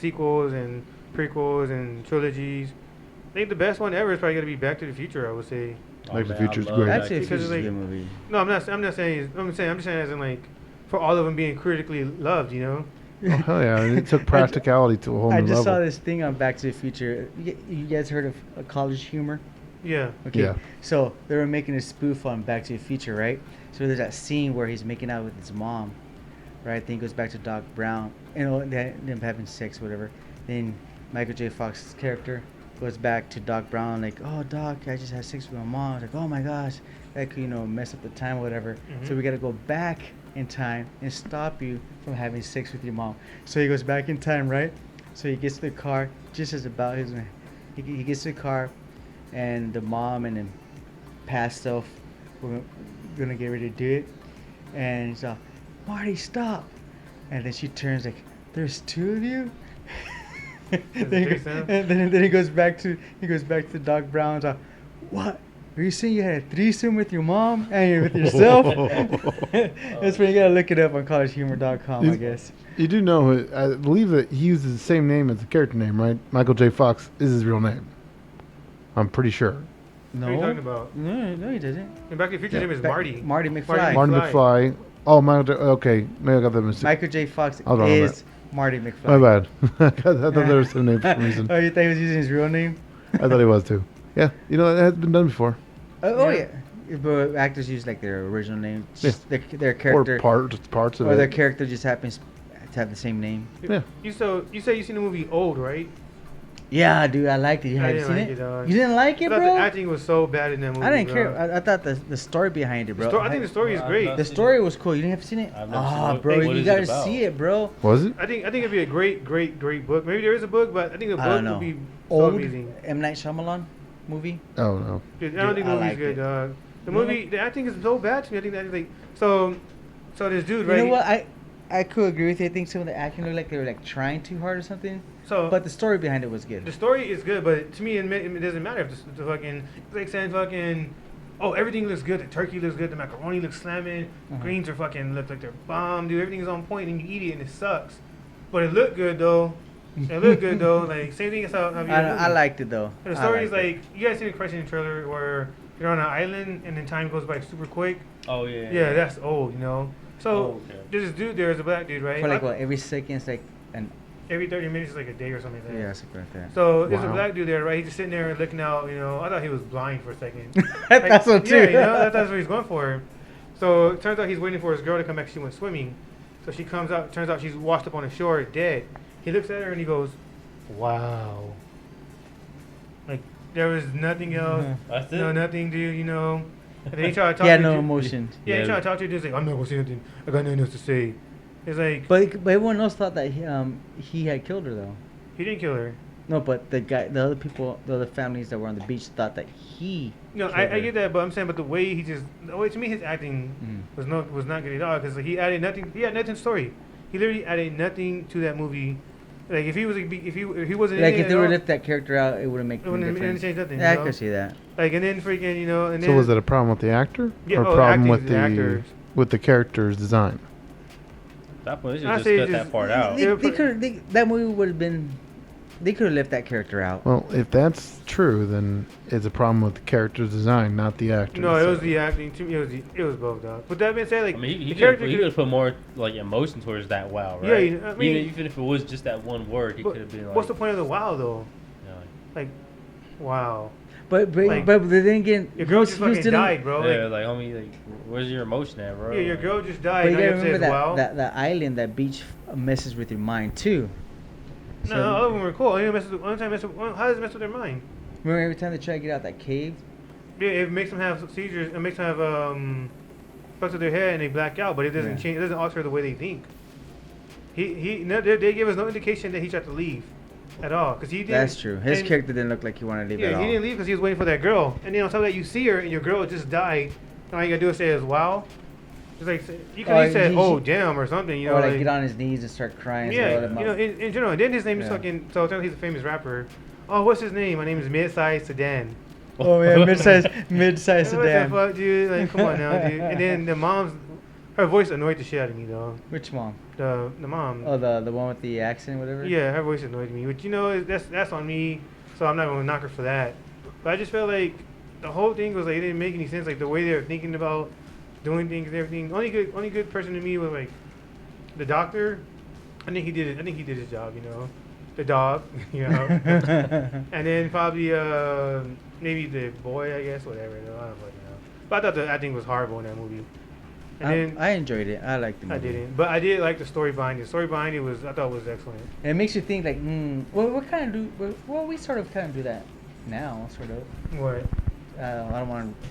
sequels and prequels and trilogies. I think the best one ever is probably gonna be Back to the Future. I would say. Back to the man, I Future's love great. Back That's to a the because it's good like- movie. No, I'm not saying. I'm just saying as in like, for all of them being critically loved, you know. Oh hell yeah! And it took practicality to a whole I new just level. saw this thing on Back to the Future. You guys heard of college humor? Yeah. Okay. Yeah. So they were making a spoof on Back to the Future, right? So there's that scene where he's making out with his mom, right? Then he goes back to Doc Brown, and them having sex, whatever. Then Michael J. Fox's character goes back to Doc Brown, like, "Oh, Doc, I just had sex with my mom." Like, "Oh my gosh, that could mess up the time, whatever." So Mhm. we got to go back in time and stop you from having sex with your mom. So he goes back in time, right? So he gets to the car just as about his. He gets to the car, and the mom and him past self were gonna get ready to do it, and he's like, "Marty, stop!" And then she turns like, "There's two of you." threesome? And then he goes back to Doc Brown's like, "What? Are you saying you had a threesome with your mom and with yourself?" That's when you gotta look it up on collegehumor.com, I guess. You do know, I believe that he uses the same name as the character name, right? Michael J. Fox is his real name. I'm pretty sure. No, What are you talking about? no, he doesn't. And Back to the Future name is Marty. Marty McFly. Marty Martin McFly. McFly. Oh, Michael J. Okay, maybe I got that mistake. Michael J. Fox I was wrong on is Marty McFly. My bad. I thought there was some name for some reason. Oh, you thought he was using his real name? I thought he was too. Yeah, you know, that has been done before. Oh Yeah. yeah. But actors use like their original name, Yeah. just their character, Or parts of or their it. character just happens to have the same name. Yeah. You say you seen the movie Old, right? Yeah, dude, I liked it. I Have you didn't seen like it? it, dog. You didn't like I it, thought bro? the acting was so bad in that movie. I didn't bro. care. I thought the story behind it, bro. I think the story is Well, great. I'm The not- story was cool. You didn't have to see it? I've never seen Ah, it. bro, What you is it gotta about? see it, bro. Was it? I think it'd be a great book. Maybe there is a book, but I think the I book don't know. would be so Old amazing. M. Night Shyamalan movie. Oh no. Dude, I don't think the I movie's liked good, it. dog. The You know movie, the acting is so bad to me. I think that like so this dude, You right? know what? I could agree with you. I think some of the acting looked like they were like trying too hard or something. So But the story behind it was good. the story is good, but to me, it doesn't matter if the fucking it's like saying fucking. Oh, everything looks good. The turkey looks good. The macaroni looks slamming. Mhm. Greens are fucking look like they're bomb, dude. Everything is on point, and you eat it, and it sucks. But it looked good though. It looked good though. Like same thing as how you I liked it though. The I story is liked like you guys see the Crushing trailer where you're on an island and then time goes by super quick. Oh yeah. Yeah, that's old, you know. So Oh, okay. there's this dude there is a black dude, it. right? For like what, every second's like an Every 30 minutes is like a day or something like that. yeah, something like that. So there's a Wow. black dude there, right? He's just sitting there looking out, you know. I thought he was blind for a second. That's what too. Yeah, you know, that's what he's going for. So it turns out he's waiting for his girl to come back. She went swimming. So she comes out. Turns out she's washed up on the shore, dead. He looks at her and he goes, "Wow." Like there was nothing else. That's it. No, nothing, dude. You know. And then he tried to talk. He had to no the dude- emotion. Yeah, Yeah. he tried to talk to the dude. He's like, "I'm not gonna say nothing. I got nothing else to say." It's like But everyone else thought that he had killed her though. he didn't kill her. No, but the other people, the other families that were on the beach thought that he. No, killed I her. get that, but I'm saying, but the way to me, his acting was not good at all because he added nothing. He had nothing to the story. He literally added nothing to that movie. Like if he was if he wasn't Like in if it they at would all, lift that character out, it wouldn't make it no wouldn't difference. change nothing. Yeah, I you know? could see that. Like and then freaking and then So was it a problem with the actor Yeah, or a oh, problem acting, with the actors. with the character's design? At that point, they should I just say cut just- that part out. Yeah, They but- could that movie would have been. They could have left that character out. Well, if that's true, then it's a problem with the character's design, not the actor. No, it was the acting. To me, it was both. Dog. But that being said, like I mean, he the could character have put more like emotion towards that wow, right? Yeah, you know, I mean- even if it was just that one word, he but could have been like. what's the point of the wow though? You know, Like, wow, But Like, then again, your girl just who's fucking didn't- died, bro. yeah, Like, like homie, like where's your emotion at, bro? yeah, your Like, girl just But died. you Now you gotta have to say remember it's wow. that island, that beach messes with your mind too. No, all of them were cool. Only time how does it mess with their mind? Remember every time they try to get out that cave? Yeah, it makes them have seizures. It makes them have fucks with their head and they black out. But it doesn't Yeah. change. It doesn't alter the way they think. They gave us no indication that he tried to leave, at all. Cause he didn't. That's true. His and- character didn't look like he wanted to leave Yeah, at he all. didn't leave because he was waiting for that girl. And then on top of that, you see her and your girl just died. And all you gotta do is say is wow. It's like you could Or have said, he- "Oh damn" or something. You know, or like like, get on his knees and start crying. and yeah, swell him you know, up. in general. And then his name is Yeah. fucking. So he's a famous rapper. Oh, what's his name? My name is Midsize Sedan. Oh yeah, mid-size What sedan. the fuck, dude? Like, come on now, dude. And then the mom's, her voice annoyed the shit out of me, though. Which mom? The mom. Oh, the one with the accent, whatever. Yeah, her voice annoyed me. Which that's on me. So I'm not gonna knock her for that. But I just felt like the whole thing was like it didn't make any sense. Like the way they were thinking about doing things and everything. Only good person to me was like the doctor. I think he did it. I think he did his job. You know, the dog. You know, and then probably maybe the boy. I guess whatever. Though. I don't fucking know. But I thought the acting was horrible in that movie. And then I enjoyed it. I liked the movie. I didn't, but I did like the story behind it. The story behind it was I thought was excellent. And it makes you think like, what kind of do? Well, we sort of kind of do that now, sort of. What? I don't want to.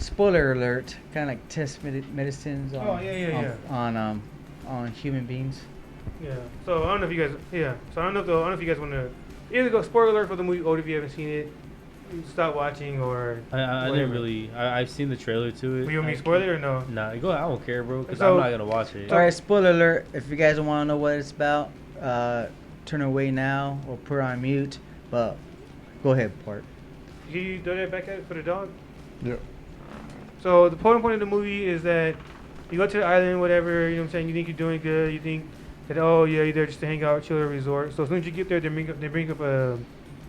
Spoiler alert! Kind of like test medicines on, Oh, yeah. on human beings. Yeah. So I don't know if you guys. Yeah. So I don't know if you guys want to either go spoiler alert for the movie Old if you haven't seen it, stop watching or. I didn't whatever. really. I've seen the trailer to it. You want me I to spoil it or no? Nah, go. I don't care, bro. Because So- I'm not gonna watch it. All right, spoiler alert! If you guys don't want to know what it's about, turn away now or put on mute. But go ahead, Port. Can you throw that back at it for the dog? Yep. So the point of the movie is that you go to the island, whatever. You know what I'm saying? You think you're doing good. You think that oh yeah, you're there just to hang out, chill at a resort. So as soon as you get there, they bring up a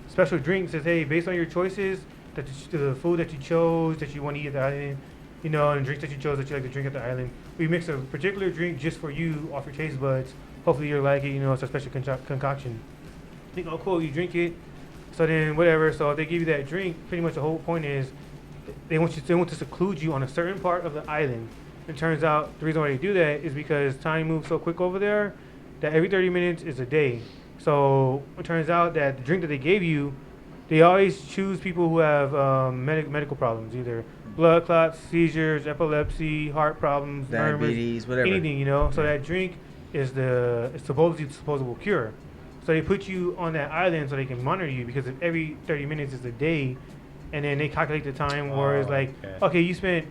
special drink. Says hey, based on your choices, that the food that you chose that you want to eat at the island, you know, and the drinks that you chose that you like to drink at the island, we mix a particular drink just for you off your taste buds. Hopefully you'll like it. You know, it's a special concoction. You think oh cool, you drink it. So then whatever. So if they give you that drink, pretty much the whole point is they want to seclude you on a certain part of the island. It turns out the reason why they do that is because time moves so quick over there that every 30 minutes is a day. So it turns out that the drink that they gave you, they always choose people who have medical problems, either blood clots, seizures, epilepsy, heart problems, murmurs, Diabetes, whatever. anything, you know. So that drink is it's supposedly the supposable cure. So they put you on that island so they can monitor you because if every 30 minutes is a day, and then they calculate the time where it's like, okay, you spent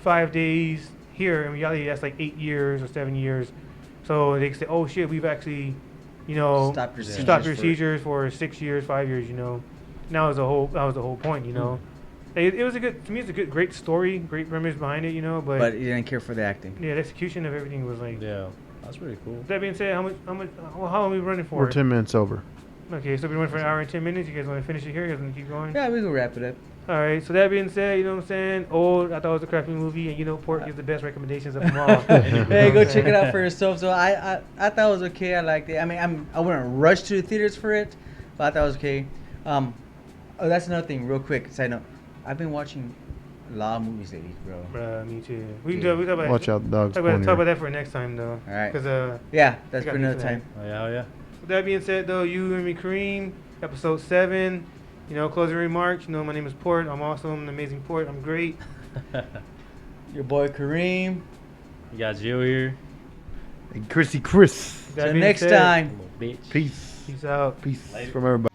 5 days here. In reality, that's like 8 years or 7 years. So they say, oh shit, we've actually, you know, Stop your seizures for 6 years, 5 years. You know, that was the whole point. You know, it was a good, to me, it's a good, great story, great premise behind it. You know, but you didn't care for the acting. yeah, the execution of everything was like. Yeah, that's pretty cool. That being said, how long are we running for? We're 10 minutes over. Okay, so we went for an hour and 10 minutes. You guys want to finish it here? You guys want to keep going? Yeah, we can wrap it up. All right. So that being said, you know what I'm saying? Old, I thought it was a crappy movie, and you know, Port gives the best recommendations of them all. Hey, go check it out for yourself. So I thought it was okay. I liked it. I mean, I wouldn't rush to the theaters for it, but I thought it was okay. Oh, that's another thing, real quick. Side note, I've been watching a lot of movies lately, bro. Me too. Yeah. We talk about Watch out, dogs. talk about that for next time though. All right. Because Yeah, that's I for got another used to that. time. Oh yeah, oh yeah. with that being said though, you and me, Kareem, episode 7. You know, closing remarks. You know, my name is Port. I'm awesome, an amazing Port. I'm great. Your boy Kareem. You got Jill here. And Chrissy Chris. That Till being next said, time. Little bitch. Peace. Peace out. Peace Later. from everybody.